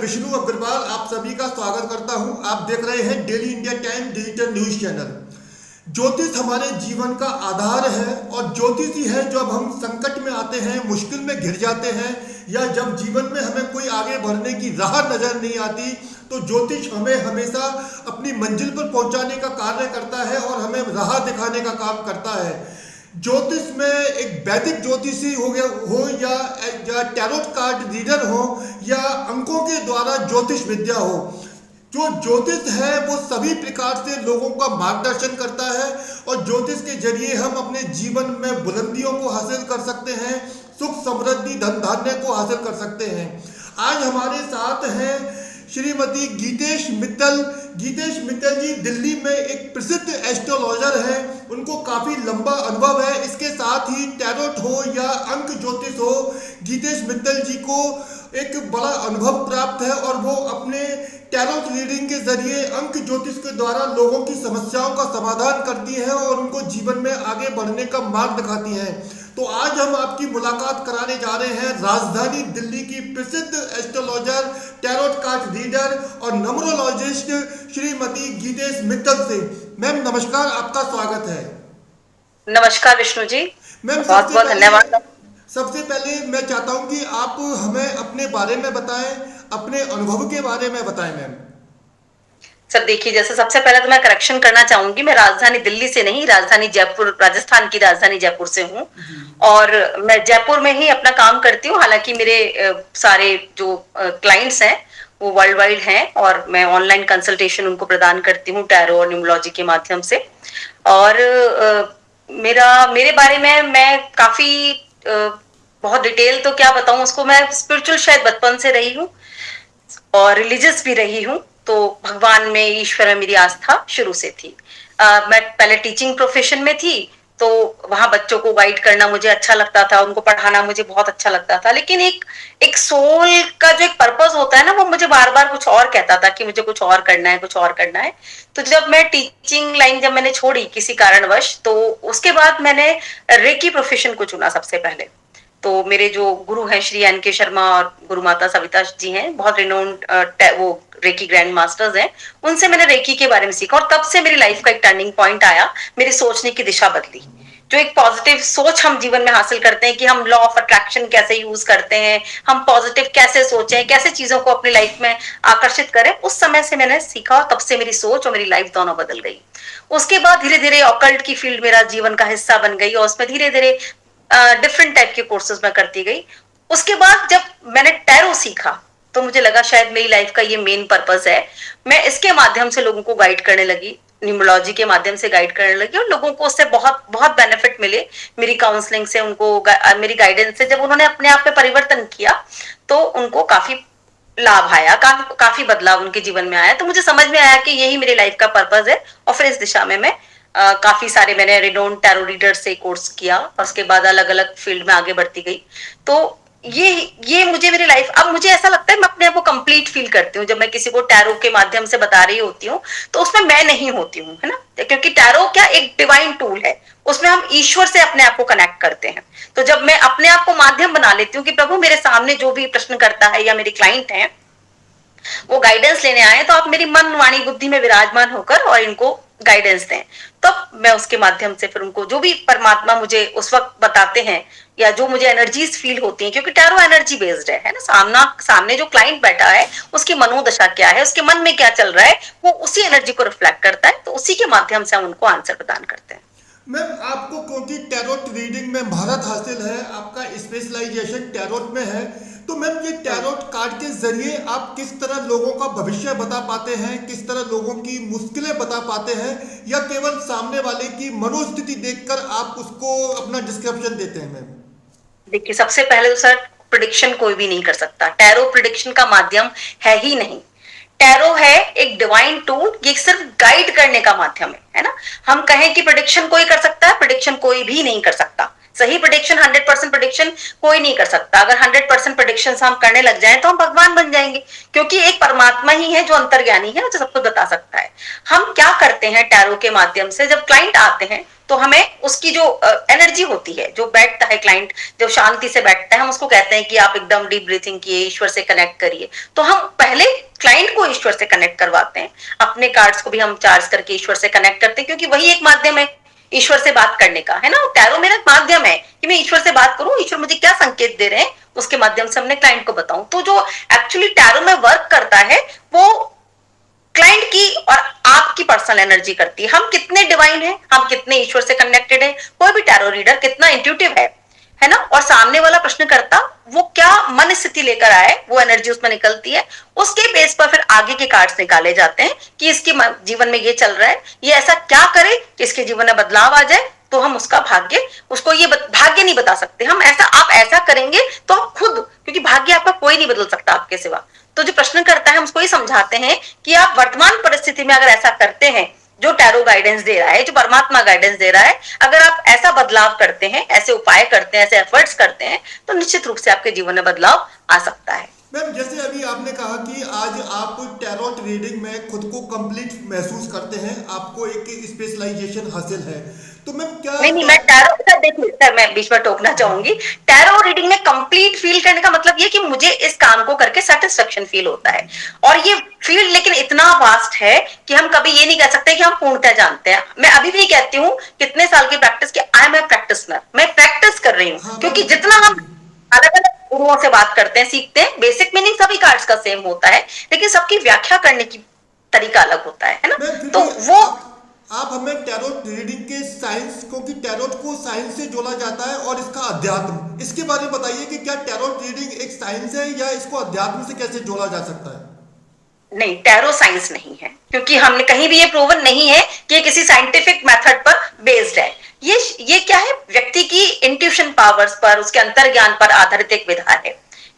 विष्णु अग्रवाल आप सभी का स्वागत करता हूं। आप देख रहे हैं daily India time digital news channel. ज्योतिष हमारे जीवन का आधार है और ज्योतिष ही है जब हम संकट में आते हैं, मुश्किल में घिर जाते हैं या जब जीवन में हमें कोई आगे बढ़ने की राह नजर नहीं आती तो ज्योतिष हमें हमेशा अपनी मंजिल पर पहुंचाने का कार्य करता है और हमें राह दिखाने का काम करता है। ज्योतिष में एक वैदिक ज्योतिषी हो या टैरोट कार्ड रीडर हो या अंकों के द्वारा ज्योतिष विद्या हो, जो ज्योतिष है वो सभी प्रकार से लोगों का मार्गदर्शन करता है और ज्योतिष के जरिए हम अपने जीवन में बुलंदियों को हासिल कर सकते हैं, सुख समृद्धि धन धान्य को हासिल कर सकते हैं। आज हमारे साथ हैं श्रीमती गीतेश मित्तल। गीतेश मित्तल जी दिल्ली में एक प्रसिद्ध एस्ट्रोलॉजर हैं, उनको काफ़ी लंबा अनुभव है। इसके साथ ही टैरोट हो या अंक ज्योतिष हो, गीतेश मित्तल जी को एक बड़ा अनुभव प्राप्त है और वो अपने टैरोट रीडिंग के जरिए अंक ज्योतिष के द्वारा लोगों की समस्याओं का समाधान करती है और उनको जीवन में आगे बढ़ने का मार्ग दिखाती हैं। तो आज हम आपकी मुलाकात कराने जा रहे हैं राजधानी दिल्ली की प्रसिद्ध एस्ट्रोलॉजर, टैरोट कार्ड रीडर और न्यूमरोलॉजिस्ट श्रीमती गीतेश मित्तल से। मैम नमस्कार, आपका स्वागत है। नमस्कार विष्णु जी, मैम बहुत बहुत धन्यवाद। सबसे पहले मैं चाहता हूं कि आप हमें अपने बारे में बताएं, अपने अनुभव के बारे में बताएं मैम। सर देखिए, जैसे सबसे पहले तो मैं करेक्शन करना चाहूंगी, मैं राजधानी दिल्ली से नहीं, राजधानी जयपुर, राजस्थान की राजधानी जयपुर से हूँ और मैं जयपुर में ही अपना काम करती हूँ। हालांकि मेरे सारे जो क्लाइंट्स हैं वो वर्ल्ड वाइड हैं और मैं ऑनलाइन कंसल्टेशन उनको प्रदान करती हूँ टैरो और न्यूमरोलॉजी के माध्यम से। और मेरे बारे में मैं काफी बहुत डिटेल तो क्या बताऊं उसको, मैं स्पिरिचुअल शायद बचपन से रही हूँ और रिलीजियस भी रही हूँ, तो भगवान में, ईश्वर में मेरी आस्था शुरू से थी। मैं पहले टीचिंग प्रोफेशन में थी, तो वहां बच्चों को गाइड करना मुझे अच्छा लगता था, उनको पढ़ाना मुझे बहुत अच्छा लगता था। लेकिन एक सोल का जो एक पर्पस होता है ना, वो मुझे बार बार कुछ और कहता था कि मुझे कुछ और करना है, कुछ और करना है। तो जब मैं टीचिंग लाइन जब मैंने छोड़ी किसी कारणवश, तो उसके बाद मैंने रेकी प्रोफेशन को चुना सबसे पहले। तो मेरे जो गुरु हैं श्री एन के शर्मा और गुरु माता सविता जी हैं, बहुत रिनोन्ड वो रेकी ग्रैंड मास्टर्स हैं, उनसे मैंने रेकी के बारे में सीखा और तब से मेरी लाइफ का एक टर्निंग पॉइंट आया, मेरी सोचने की दिशा बदली। जो एक पॉजिटिव सोच हम जीवन में हासिल करते हैं कि हम लॉ ऑफ अट्रैक्शन कैसे यूज करते हैं, हम पॉजिटिव कैसे सोचें, कैसे चीजों को अपनी लाइफ में आकर्षित करें, उस समय से मैंने सीखा और तब से मेरी सोच और मेरी लाइफ दोनों बदल गई। उसके बाद धीरे धीरे ऑकल्ट की फील्ड मेरा जीवन का हिस्सा बन गई और उसमें धीरे धीरे डिफरेंट टाइप के कोर्सेज में करती गई। उसके बाद जब मैंने टैरो सीखा तो मुझे लगा शायद मेरी लाइफ का ये मेन पर्पस है। मैं इसके माध्यम से लोगों को गाइड करने लगी, न्यूमरोलॉजी के माध्यम से गाइड करने लगी और लोगों को उससे बहुत बहुत बेनिफिट मिले। मेरी काउंसलिंग से उनको, मेरी गाइडेंस से जब उन्होंने अपने आप में परिवर्तन किया तो उनको काफी लाभ आया, काफी बदलाव उनके जीवन में आया। तो मुझे समझ में आया कि यही मेरी लाइफ का पर्पस है और फिर इस दिशा में मैं काफी सारे मैंने रिनोन्ड टैरो रीडर से कोर्स किया और उसके बाद अलग अलग फील्ड में आगे बढ़ती गई। तो ये मुझे मेरी लाइफ, अब मुझे ऐसा लगता है मैं अपने आप को कंप्लीट फील करती हूँ। जब मैं किसी को टैरो के माध्यम से बता रही होती हूँ तो उसमें मैं नहीं होती हूँ, है ना, क्योंकि टैरो क्या एक डिवाइन टूल है, उसमें हम ईश्वर से अपने आप को कनेक्ट करते हैं। तो जब मैं अपने आप को माध्यम बना लेती हूँ कि प्रभु मेरे सामने जो भी प्रश्न करता है या मेरे क्लाइंट हैं वो गाइडेंस लेने आए, तो आप मेरी मन वाणी बुद्धि में विराजमान होकर और इनको गाइडेंस दें, तब मैं उसके माध्यम से फिर उनको जो भी परमात्मा मुझे उस वक्त बताते हैं या जो मुझे एनर्जीज फील होती हैं, क्योंकि टैरो एनर्जी बेस्ड है ना, सामने जो क्लाइंट बैठा है उसकी मनोदशा क्या है, उसके मन में क्या चल रहा है, वो उसी एनर्जी को रिफ्लेक्ट करता है, तो उसी के माध्यम से हम उनको आंसर प्रदान करते हैं। मैम आपको क्योंकि टैरोट रीडिंग में महारत हासिल है, आपका स्पेशलाइजेशन टैरोट में है, तो मैम ये टैरोट कार्ड के जरिए आप किस तरह लोगों का भविष्य बता पाते हैं, किस तरह लोगों की मुश्किलें बता पाते हैं, या केवल सामने वाले की मनोस्थिति देखकर आप उसको अपना डिस्क्रिप्शन देते हैं मैम? देखिए, सबसे पहले तो सर प्रिडिक्शन कोई भी नहीं कर सकता, टैरो प्रिडिक्शन का माध्यम है ही नहीं। टैरो है एक डिवाइन टूल, ये सिर्फ गाइड करने का माध्यम है ना। हम कहें कि प्रिडिक्शन कोई कर सकता है, प्रिडिक्शन कोई भी नहीं कर सकता। सही प्रिडिक्शन, 100% प्रिडिक्शन कोई नहीं कर सकता। अगर 100% प्रिडिक्शन हम करने लग जाएं तो हम भगवान बन जाएंगे, क्योंकि एक परमात्मा ही है जो अंतर्ज्ञानी है, जो सब कुछ बता सकता है। हम क्या करते हैं टैरो के माध्यम से, जब क्लाइंट आते हैं तो हमें उसकी जो एनर्जी होती है, जो बैठता है क्लाइंट, जो शांति से बैठता है, हम उसको कहते हैं कि आप एकदम डीप ब्रीथिंग किए, ईश्वर से कनेक्ट करिए। तो हम पहले क्लाइंट को ईश्वर से कनेक्ट करवाते हैं, अपने कार्ड्स को भी हम चार्ज करके ईश्वर से कनेक्ट करते हैं, क्योंकि वही एक माध्यम है ईश्वर से बात करने का, है ना। टैरो मेरा माध्यम है कि मैं ईश्वर से बात करूं, ईश्वर मुझे क्या संकेत दे रहे हैं उसके माध्यम से अपने क्लाइंट को बताऊं। तो जो एक्चुअली टैरो में वर्क करता है वो क्लाइंट की और आपकी पर्सनल एनर्जी करती है। हम कितने डिवाइन हैं, हम कितने ईश्वर से कनेक्टेड हैं, कोई भी टैरो रीडर कितना इंट्यूटिव है ना। और सामने वाला प्रश्नकर्ता वो क्या मन स्थिति लेकर आए, वो एनर्जी उसमें निकलती है, उसके बेस पर फिर आगे के कार्ड्स निकाले जाते हैं कि इसके जीवन में ये चल रहा है, ये ऐसा क्या करे कि इसके जीवन में बदलाव आ जाए। तो हम उसका भाग्य, उसको ये भाग्य नहीं बता सकते हम, ऐसा आप ऐसा करेंगे तो आप खुद, क्योंकि भाग्य आपका कोई नहीं बदल सकता आपके सिवा। तो जो प्रश्न करता है हम उसको ये समझाते हैं कि आप वर्तमान परिस्थिति में अगर ऐसा करते हैं, जो टैरो गाइडेंस दे रहा है, जो परमात्मा गाइडेंस दे रहा है, अगर आप ऐसा बदलाव करते हैं, ऐसे उपाय करते हैं, ऐसे एफर्ट्स करते हैं, तो निश्चित रूप से आपके जीवन में बदलाव आ सकता है। मैम, जैसे अभी आपने कहा कि आज आप टैरोट रीडिंग में खुद को कंप्लीट महसूस करते हैं, आपको एक स्पेशलाइजेशन हासिल है, तो मैम क्या नहीं, मैं टैरो के साथ, देखिए सर, मैं बीच में टोकना चाहूंगी। टैरो रीडिंग में कंप्लीट फील करने का मतलब ये कि मुझे इस काम को करके सेटिस्फेक्शन फील होता है, और ये फील्ड लेकिन इतना वास्ट है कि हम कभी ये नहीं कह सकते कि हम पूर्णतः जानते हैं। मैं अभी भी कहती हूँ कितने साल की प्रैक्टिस की, आई एम ए प्रैक्टिसनर, मैं प्रैक्टिस कर रही हूँ। हाँ, क्योंकि जितना हम अलग अलग गुरुओं से बात करते हैं, सीखते हैं, बेसिक मीनिंग सभी कार्ड्स का सेम होता है, लेकिन सबकी व्याख्या करने की तरीका अलग होता है ना। तो वो आप हमें टैरोट रीडिंग के साइंस को, कि टैरोट को साइंस से जोड़ा जाता है और इसका अध्यात्म, इसके बारे में बताइए कि क्या टैरोट रीडिंग एक साइंस है या इसको अध्यात्म से कैसे जोड़ा जा सकता है? नहीं, टैरो साइंस नहीं है, क्योंकि हमने कहीं भी ये प्रूवन नहीं है कि ये किसी साइंटिफिक मेथड पर बेस्ड है। ये क्या है, व्यक्ति की इंट्यूशन पावर्स पर, उसके अंतर्ज्ञान पर आधारित एक विधा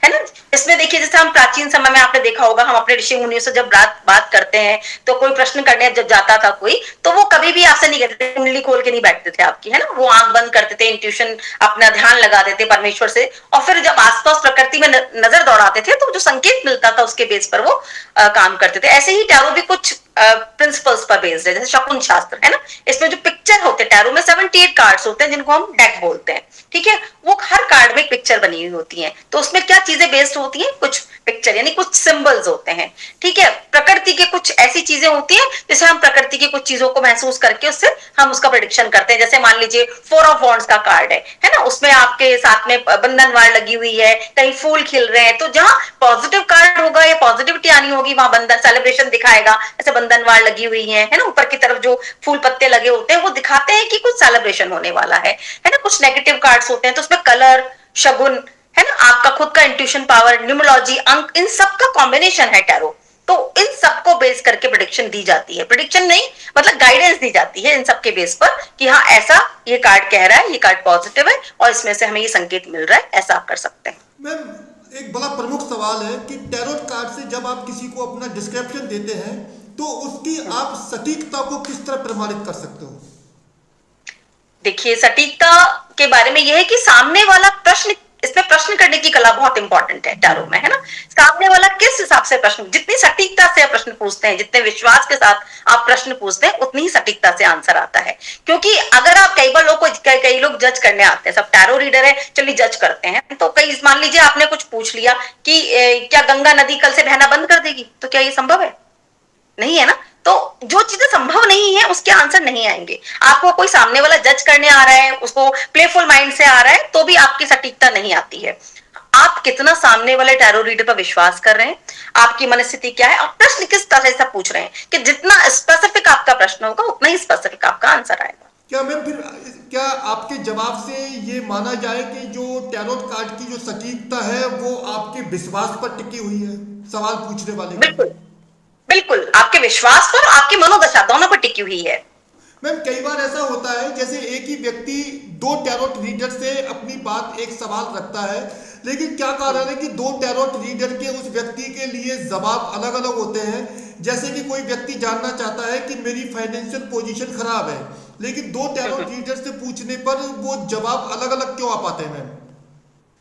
है ना। इसमें देखिए, जैसे हम प्राचीन समय में आपने देखा होगा, हम अपने ऋषि मुनियों से जब बात करते हैं, तो कोई प्रश्न करने जब जाता था कोई, तो वो कभी भी आपसे नहीं कहते थे, कुंडली खोल के नहीं बैठते थे आपकी, है ना। वो आंख बंद करते थे, इंट्यूशन, अपना ध्यान लगा देते परमेश्वर से, और फिर जब आसपास प्रकृति में नजर दौड़ाते थे, तो जो संकेत मिलता था उसके बेस पर वो काम करते थे। ऐसे ही टैरो भी कुछ प्रिंसिपल्स पर बेस्ड है, जैसे शकुन शास्त्र, है ना। इसमें जो पिक्चर होते हैं, टैरो में 78 कार्ड्स होते हैं जिनको हम डेक बोलते हैं, ठीक है। वो हर कार्ड में एक पिक्चर बनी हुई होती है, तो उसमें क्या चीजें बेस्ड होती हैं, कुछ पिक्चर यानी कुछ सिंबल्स होते हैं, ठीक है। प्रकृति के कुछ ऐसी चीजें होती हैं जैसे हम प्रकृति की कुछ चीजों को महसूस करके उससे हम उसका प्रेडिक्शन करते हैं। जैसे मान लीजिए 4 ऑफ वॉन्ड्स का कार्ड है ना, उसमें आपके साथ में बंधन वार लगी हुई है, कहीं फूल खिल रहे हैं, तो जहां पॉजिटिव कार्ड होगा या पॉजिटिविटी आनी होगी, वहां बंधन सेलिब्रेशन दिखाएगा। ऐसे बंधनवार लगी हुई है ना, ऊपर की तरफ जो फूल पत्ते लगे होते हैं वो दिखाते हैं कि कुछ सेलिब्रेशन होने वाला है ना। कुछ नेगेटिव कार्ड्स होते हैं तो उसमें कलर, शगुन, है ना, आपका खुद का इंट्यूशन पावर, न्यूमरोलॉजी, अंक, इन सब का कॉम्बिनेशन है टैरो। तो इन सबको बेस करके प्रेडिक्शन दी जाती है, प्रेडिक्शन नहीं मतलब गाइडेंस दी जाती है इन सबके बेस पर कि हाँ ऐसा ये कार्ड कह रहा है, ये कार्ड पॉजिटिव है और इसमें से हमें ये संकेत मिल रहा है, ऐसा आप कर सकते हैं। मैम, एक बड़ा प्रमुख सवाल है कि टैरोट कार्ड से जब आप किसी को अपना डिस्क्रिप्शन देते हैं तो उसकी आप सटीकता को किस तरह प्रमाणित कर सकते हो? देखिए, सटीकता के बारे में यह है कि सामने वाला प्रश्न, इसमें प्रश्न करने की कला बहुत इंपॉर्टेंट है टैरो में, है ना। सामने वाला किस हिसाब से प्रश्न, जितनी सटीकता से आप प्रश्न पूछते हैं, जितने विश्वास के साथ आप प्रश्न पूछते हैं, उतनी ही सटीकता से आंसर आता है। क्योंकि अगर आप कई बार कई लोग जज करने आते हैं, सब टैरो रीडर है चलिए जज करते हैं, तो कई मान लीजिए आपने कुछ पूछ लिया कि क्या गंगा नदी कल से बहना बंद कर देगी, तो क्या ये संभव है? नहीं है ना। तो जो चीजें संभव नहीं है उसके आंसर नहीं आएंगे। आपको कोई सामने वाला जज करने आ रहा है, उसको प्लेफुल माइंड से आ रहा है, तो भी आपकी सटीकता नहीं आती है। आप कितना सामने वाले टैरो रीडर पर विश्वास कर रहे हैं, आपकी मनस्थिति क्या है, आप प्रश्न किस तरह से पूछ रहे हैं कि जितना स्पेसिफिक आपका प्रश्न होगा उतना ही स्पेसिफिक आपका आंसर आएगा। क्या मैम, फिर क्या आपके जवाब से ये माना जाए कि जो टैरोट कार्ड की जो सटीकता है वो आपके विश्वास पर टिकी हुई है, सवाल पूछने वाले? बिल्कुल बिल्कुल, आपके विश्वास पर, आपकी मनोदशा दोनों पर टिकी हुई है। मैम, कई बार ऐसा होता है जैसे एक ही व्यक्ति 2 टैरोट रीडर से अपनी बात, एक सवाल रखता है, लेकिन क्या कारण है कि 2 टैरोट रीडर के उस व्यक्ति के लिए जवाब अलग अलग होते हैं। जैसे कि कोई व्यक्ति जानना चाहता है कि मेरी फाइनेंशियल पोजीशन खराब है, लेकिन 2 टैरोट रीडर से पूछने पर वो जवाब अलग अलग क्यों आ पाते हैं मैम?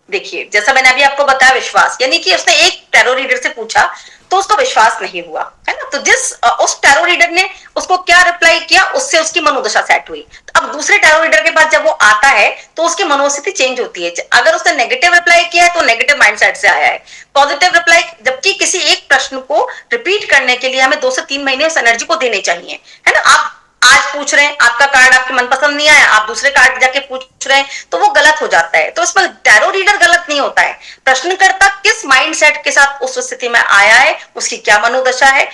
देखिए, जैसा मैंने अभी आपको बताया, विश्वास, यानी कि उसने एक टैरो रीडर से पूछा तो उसको विश्वास नहीं हुआ, है ना। तो उस टैरो रीडर ने उसको क्या रिप्लाई किया, उससे उसकी मनोदशा सेट हुई। तो अब दूसरे टैरो रीडर के पास जब वो आता है तो उसकी मनोस्थिति चेंज होती है। अगर उसने नेगेटिव रिप्लाई किया है तो नेगेटिव माइंडसेट से आया है, पॉजिटिव रिप्लाई, जबकि किसी एक प्रश्न को रिपीट करने के लिए हमें 2 से 3 महीने उस एनर्जी को देने चाहिए, है ना। आप आज पूछ रहे हैं, आपका कार्ड आपके मनपसंद नहीं आया, आप दूसरे कार्ड जाके पूछ रहे हैं, तो वो गलत हो जाता है। तो इसमें टैरो रीडर गलत नहीं होता है, प्रश्नकर्ता किस माइंडसेट के साथ उस स्थिति में आया है, उसकी क्या मनोदशा है,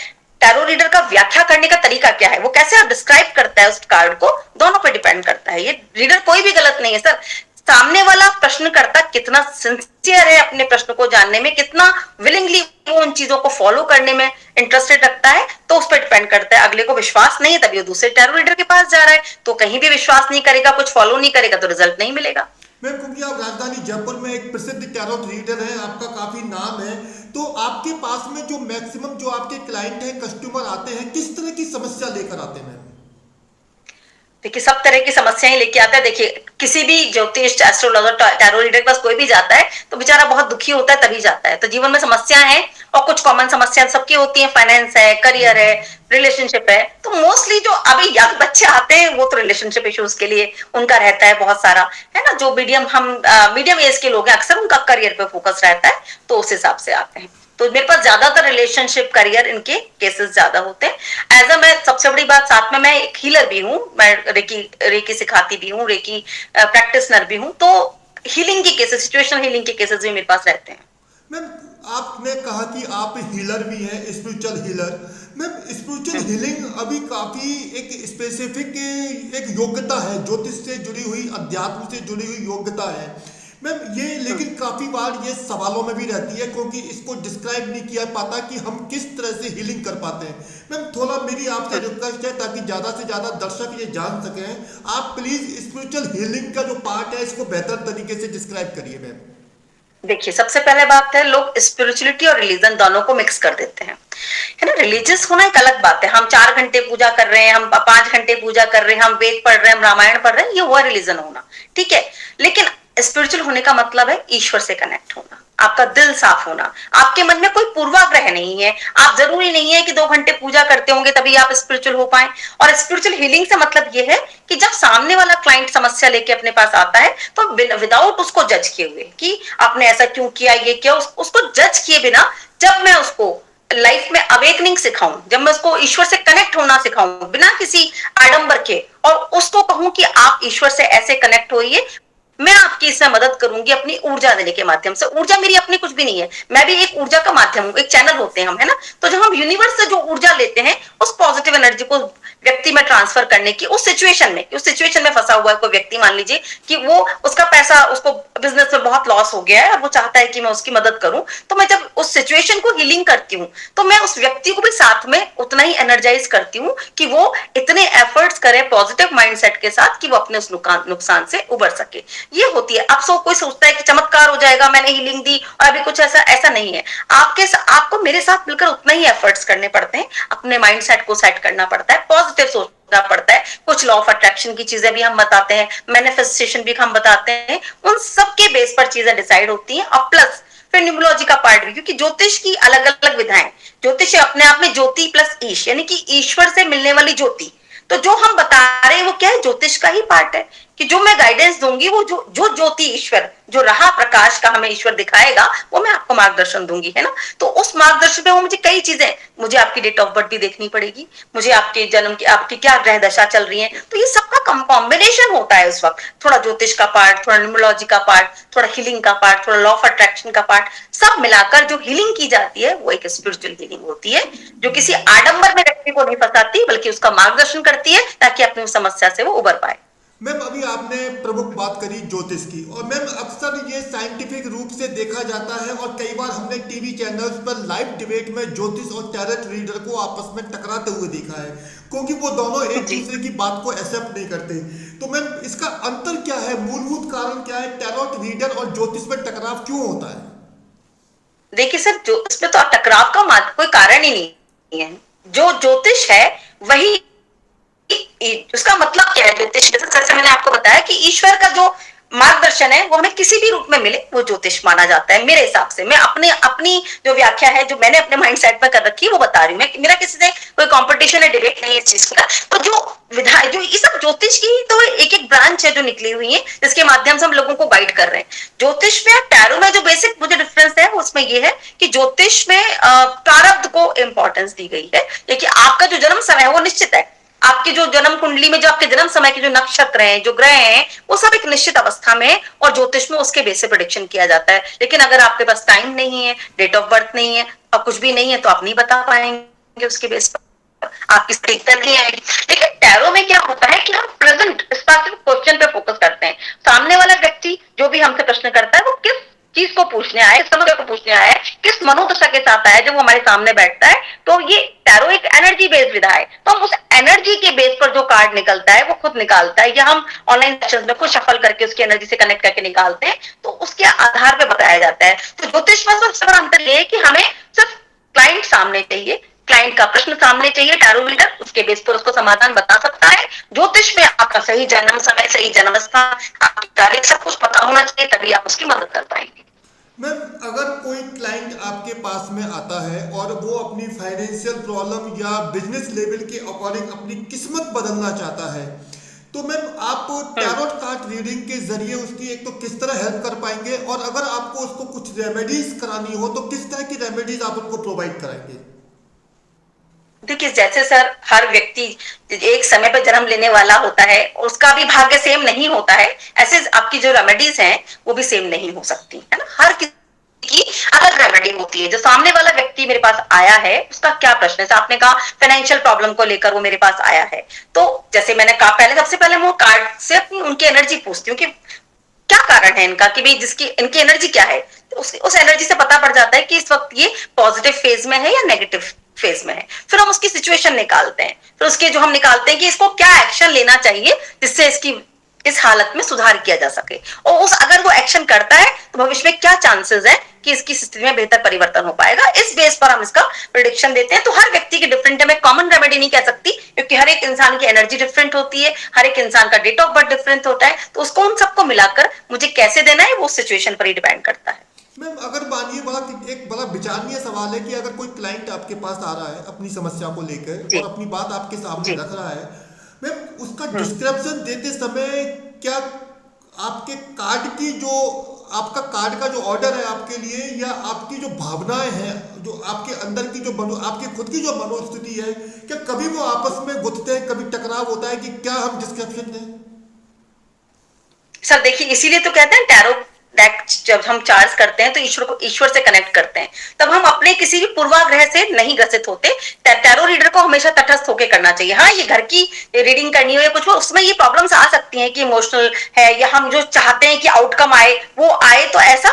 टैरो रीडर का व्याख्या करने का तरीका क्या है, वो कैसे डिस्क्राइब करता है उस कार्ड को, दोनों पे डिपेंड करता है। ये रीडर कोई भी गलत नहीं है सर, सामने वाला प्रश्नकर्ता कितना सिंसियर है अपने प्रश्न को जानने में, कितना विलिंगली वो उन चीजों को फॉलो करने में इंटरेस्टेड रखता है, तो उस पर डिपेंड करता है। अगले को विश्वास नहीं है तभी वो दूसरे टैरो रीडर के पास जा रहा है, तो कहीं भी विश्वास नहीं करेगा, कुछ फॉलो नहीं करेगा तो रिजल्ट नहीं मिलेगा। मैम, क्योंकि आप राजधानी जयपुर में एक प्रसिद्ध टैरो रीडर है, आपका काफी नाम है, तो आपके पास में जो मैक्सिमम जो आपके क्लाइंट हैं, कस्टमर आते हैं, किस तरह की समस्या लेकर आते हैं? देखिए, सब तरह की समस्याएं लेके आता है। देखिए, किसी भी ज्योतिष, एस्ट्रोलॉजर, टैरो रीडर के पास कोई भी जाता है तो बेचारा बहुत दुखी होता है तभी जाता है। तो जीवन में समस्या है और कुछ कॉमन समस्या सबकी होती है, फाइनेंस है, करियर है, रिलेशनशिप है। तो मोस्टली जो अभी यंग बच्चे आते हैं वो तो रिलेशनशिप इश्यूज के लिए उनका रहता है बहुत सारा, है ना। जो मीडियम एज के लोग हैं अक्सर उनका करियर पे फोकस रहता है, तो उस हिसाब से आते हैं। तो मेरे पास ज्यादातर रिलेशनशिप, करियर, इनके केसेस ज्यादा होते हैं। मैं सबसे बड़ी बात, साथ में मैं एक हीलर भी हूँ, मैं रेकी सिखाती भी हूँ, रेकी प्रैक्टिशनर भी हूँ, तो हीलिंग के केसेस, सिचुएशनल हीलिंग के केसेस भी मेरे पास रहते हैं। मैम, आपने कहा कि आप हीलर भी हैं, spiritual healer. Ma'am, spiritual healing अभी काफी एक स्पेसिफिक एक योग्यता है, ज्योतिष से जुड़ी हुई, अध्यात्म से जुड़ी हुई योग्यता है मैम। ये लेकिन काफी बार ये सवालों में भी रहती है, क्योंकि इसको डिस्क्राइब नहीं किया पाता कि हम किस तरह से हीलिंग कर पाते हैं। मैम, थोड़ा मेरी आपसे रिक्वेस्ट है, ताकि ज्यादा से ज्यादा दर्शक ये जान सकें, आप प्लीज स्पिरिचुअल हीलिंग का जो पार्ट है इसको बेहतर तरीके से डिस्क्राइब करिए मैम। देखिए, सबसे पहले बात है, लोग स्पिरिचुअलिटी और रिलीजन दोनों को मिक्स कर देते हैं, है ना। रिलीजियस होना एक अलग बात है, हम 4 घंटे पूजा कर रहे हैं, हम 5 घंटे पूजा कर रहे हैं, हम वेद पढ़ रहे हैं, हम रामायण पढ़ रहे हैं, ये हुआ रिलीजन होना, ठीक है। लेकिन स्पिरिचुअल होने का मतलब है ईश्वर से कनेक्ट होना, आपका दिल साफ होना, आपके मन में कोई पूर्वाग्रह नहीं है। आप जरूरी नहीं है कि 2 घंटे पूजा करते होंगे तभी आप स्पिरिचुअल हो पाए। और स्पिरिचुअल हीलिंग से मतलब ये है कि जब सामने वाला क्लाइंट समस्या लेके अपने पास आता है तो विदाउट उसको जज किए हुए कि आपने ऐसा क्यों किया, ये क्या, उसको जज किए बिना, जब मैं उसको लाइफ में अवेकनिंग सिखाऊं, जब मैं उसको ईश्वर से कनेक्ट होना सिखाऊं बिना किसी आडंबर के, और उसको कहूं कि आप ईश्वर से ऐसे कनेक्ट होइए, मैं आपकी इसमें मदद करूंगी अपनी ऊर्जा देने के माध्यम से। ऊर्जा मेरी अपनी कुछ भी नहीं है, मैं भी एक ऊर्जा का माध्यम हूँ, एक चैनल होते हैं हम, है ना। तो जब हम यूनिवर्स से जो ऊर्जा लेते हैं, उस पॉजिटिव एनर्जी को व्यक्ति में ट्रांसफर करने की, उस सिचुएशन में फंसा हुआ है कोई व्यक्ति, मान लीजिए कि वो, उसका पैसा, उसको बिजनेस में बहुत लॉस हो गया है और वो चाहता है कि मैं उसकी मदद करूं, तो मैं जब उस सिचुएशन को हीलिंग करती हूँ तो मैं उस व्यक्ति को भी साथ में उतना ही एनर्जाइज करती हूँ कि वो इतने एफर्ट्स करे पॉजिटिव माइंडसेट के साथ कि वो अपने उस नुकसान से उबर सके। ये होती है। अब कोई सोचता है कि चमत्कार हो जाएगा, मैंने हीलिंग दी और अभी कुछ ऐसा नहीं है। आपको मेरे साथ मिलकर उतना ही एफर्ट्स करने पड़ते हैं, अपने माइंडसेट को सेट करना पड़ता है, पॉजिटिव सोचना पड़ता है, कुछ लॉ ऑफ अट्रैक्शन की चीजें भी हम बताते हैं, मैनिफेस्टेशन भी हम बताते हैं, उन सब के बेस पर चीजें डिसाइड होती हैं। और प्लस फिर न्यूमरोलॉजी का पार्ट भी, क्योंकि ज्योतिष की अलग अलग विधाएं, ज्योतिष अपने आप में ज्योति प्लस ईश, यानी कि ईश्वर से मिलने वाली ज्योति। तो जो हम बता रहे हैं वो क्या है, ज्योतिष का ही पार्ट है, कि जो मैं गाइडेंस दूंगी वो जो ज्योति ईश्वर, जो राह प्रकाश का हमें ईश्वर दिखाएगा, वो मैं आपको मार्गदर्शन दूंगी, है ना। तो उस मार्गदर्शन पे वो मुझे कई चीजें, मुझे आपकी डेट ऑफ बर्थ भी देखनी पड़ेगी, मुझे आपके जन्म की, आपकी क्या ग्रह दशा चल रही है, तो ये सबका कॉम्बिनेशन होता है उस वक्त। थोड़ा ज्योतिष का पार्ट, थोड़ा न्यूमरोलॉजी का पार्ट, थोड़ा हीलिंग का पार्ट, थोड़ा लॉ ऑफ अट्रैक्शन का पार्ट, सब मिलाकर जो हीलिंग की जाती है वो एक स्पिरिचुअल हीलिंग होती है, जो किसी आडंबर में व्यक्ति को नहीं फंसाती बल्कि उसका मार्गदर्शन करती है ताकि अपनी उस समस्या से वो उबर पाए। मैम, अभी आपने प्रमुख बात करी ज्योतिष की, और मैम अक्सर ये साइंटिफिक रूप से देखा जाता है, और कई बार हमने टीवी चैनल्स पर लाइव डिबेट में ज्योतिष और टैरो रीडर को आपस में टकराते हुए देखा है, क्योंकि वो दोनों एक दूसरे की बात को एक्सेप्ट नहीं करते। तो मैम, इसका अंतर क्या है, मूलभूत कारण क्या है, टैरो रीडर और ज्योतिष में टकराव क्यों होता है? देखिए सर, जो इसमें तो टकराव का कोई कारण ही नहीं है। जो ज्योतिष है वही, उसका मतलब क्या है, ज्योतिष जैसे मैंने आपको बताया कि ईश्वर का जो मार्गदर्शन है वो हमें किसी भी रूप में मिले वो ज्योतिष माना जाता है मेरे हिसाब से। मैं अपनी जो व्याख्या है जो मैंने अपने माइंडसेट में कर रखी है वो बता रही हूँ। मैं मेरा किसी से कोई कंपटीशन है, डिबेट नहीं है इस चीज का। तो जो विधा जो ये सब ज्योतिष की तो एक एक ब्रांच है जो निकली हुई है जिसके माध्यम से हम लोगों को गाइड कर रहे हैं। ज्योतिष में टैरो में जो बेसिक मुझे डिफरेंस है उसमें ये है कि ज्योतिष में प्रारब्ध को इंपॉर्टेंस दी गई है, क्योंकि आपका जो जन्म समय है वो निश्चित है। आपकी जो जन्म कुंडली में जो आपके जन्म समय के जो नक्षत्र हैं, जो ग्रह हैं, वो सब एक निश्चित अवस्था में है और ज्योतिष में उसके बेस से प्रेडिक्शन किया जाता है। लेकिन अगर आपके पास टाइम नहीं है, डेट ऑफ बर्थ नहीं है और कुछ भी नहीं है तो आप नहीं बता पाएंगे उसके बेस पर, आपकी स्थिति नहीं आएगी। लेकिन टैरो में क्या होता है कि हम प्रेजेंट स्पेसिफिक क्वेश्चन पे फोकस करते हैं। सामने वाला व्यक्ति जो भी हमसे प्रश्न करता है वो किस चीज को पूछने आया, समस्या को पूछने आया है, किस मनोदशा के साथ आया जब वो हमारे सामने बैठता है। तो ये टैरो एक एनर्जी बेस्ड विधा है, तो हम उस एनर्जी के बेस पर जो कार्ड निकलता है वो खुद निकालता है या हम ऑनलाइन सेशंस में खुद शफल करके उसकी एनर्जी से कनेक्ट करके निकालते हैं, तो उसके आधार पर बताया जाता है। तो ज्योतिष में सबसे बड़ा अंतर ये है कि हमें सिर्फ क्लाइंट सामने चाहिए, क्लाइंट का प्रश्न सामने चाहिए, टैरो रीडर उसके बेस पर उसको समाधान बता सकता है। ज्योतिष में आपका सही जन्म समय, सही जन्म स्थान, आपकी तारीख सब कुछ पता होना चाहिए, तभी आप उसकी मदद कर पाएंगे। मैम अगर कोई क्लाइंट आपके पास में आता है और वो अपनी फाइनेंशियल प्रॉब्लम या बिजनेस लेवल के अकॉर्डिंग अपनी किस्मत बदलना चाहता है, तो मैम आप टैरोट कार्ड रीडिंग के जरिए उसकी एक तो किस तरह हेल्प कर पाएंगे, और अगर आपको उसको कुछ रेमेडीज करानी हो तो किस तरह की रेमेडीज आप उनको प्रोवाइड कराएंगे? देखिए जैसे सर हर व्यक्ति एक समय पर जन्म लेने वाला होता है, उसका भी भाग्य सेम नहीं होता है, ऐसे आपकी जो रेमेडीज हैं वो भी सेम नहीं हो सकती है ना। हर किसी की अलग रेमेडी होती है। जो सामने वाला व्यक्ति मेरे पास आया है उसका क्या प्रश्न है, आपने कहा फाइनेंशियल प्रॉब्लम को लेकर वो मेरे पास आया है, तो जैसे मैंने कहा पहले सबसे पहले मैं कार्ड से अपनी उनकी एनर्जी पूछती हूँ कि क्या कारण है इनका, कि भाई जिसकी इनकी एनर्जी क्या है। तो उस एनर्जी से पता पड़ जाता है कि इस वक्त ये पॉजिटिव फेज में है या नेगेटिव फेज में है। फिर हम उसकी सिचुएशन निकालते हैं, फिर उसके जो हम निकालते हैं कि इसको क्या एक्शन लेना चाहिए जिससे इसकी इस हालत में सुधार किया जा सके, और उस अगर वो एक्शन करता है तो भविष्य में क्या चांसेस है कि इसकी स्थिति में बेहतर परिवर्तन हो पाएगा। इस बेस पर हम इसका प्रेडिक्शन देते हैं। तो हर व्यक्ति की डिफरेंट है, मैं कॉमन रेमेडी नहीं कह सकती क्योंकि हर एक इंसान की एनर्जी डिफरेंट होती है, हर एक इंसान का डेट ऑफ बर्थ डिफरेंट होता है, तो उसको उन सबको मिलाकर मुझे कैसे देना है वो सिचुएशन पर ही डिपेंड करता है। मैम अगर मानिए एक बड़ा विचारणीय सवाल है कि अगर कोई क्लाइंट आपके पास आ रहा है अपनी समस्या को लेकर और अपनी बात आपके सामने रख रहा है, मैम उसका डिस्क्रिप्शन देते समय क्या आपके कार्ड की जो आपका कार्ड का जो ऑर्डर है आपके लिए, या आपकी जो भावनाएं हैं, जो आपके अंदर की जो आपकी खुद की जो मनोस्थिति है, क्या कभी वो आपस में गुथते हैं, कभी टकराव होता है कि क्या हम डिस्क्रिप्शन दें? सर देखिए इसीलिए तो कहते हैं टैरो डेक जब हम चार्ज करते हैं तो ईश्वर से कनेक्ट करते हैं, तब हम अपने किसी भी पूर्वाग्रह से नहीं ग्रसित होते। टैरो रीडर को हमेशा तटस्थ होकर करना चाहिए। हाँ ये घर की रीडिंग करनी हो या कुछ हो, उसमें ये प्रॉब्लम्स आ सकती हैं कि इमोशनल है या हम जो चाहते हैं कि आउटकम आए वो आए, तो ऐसा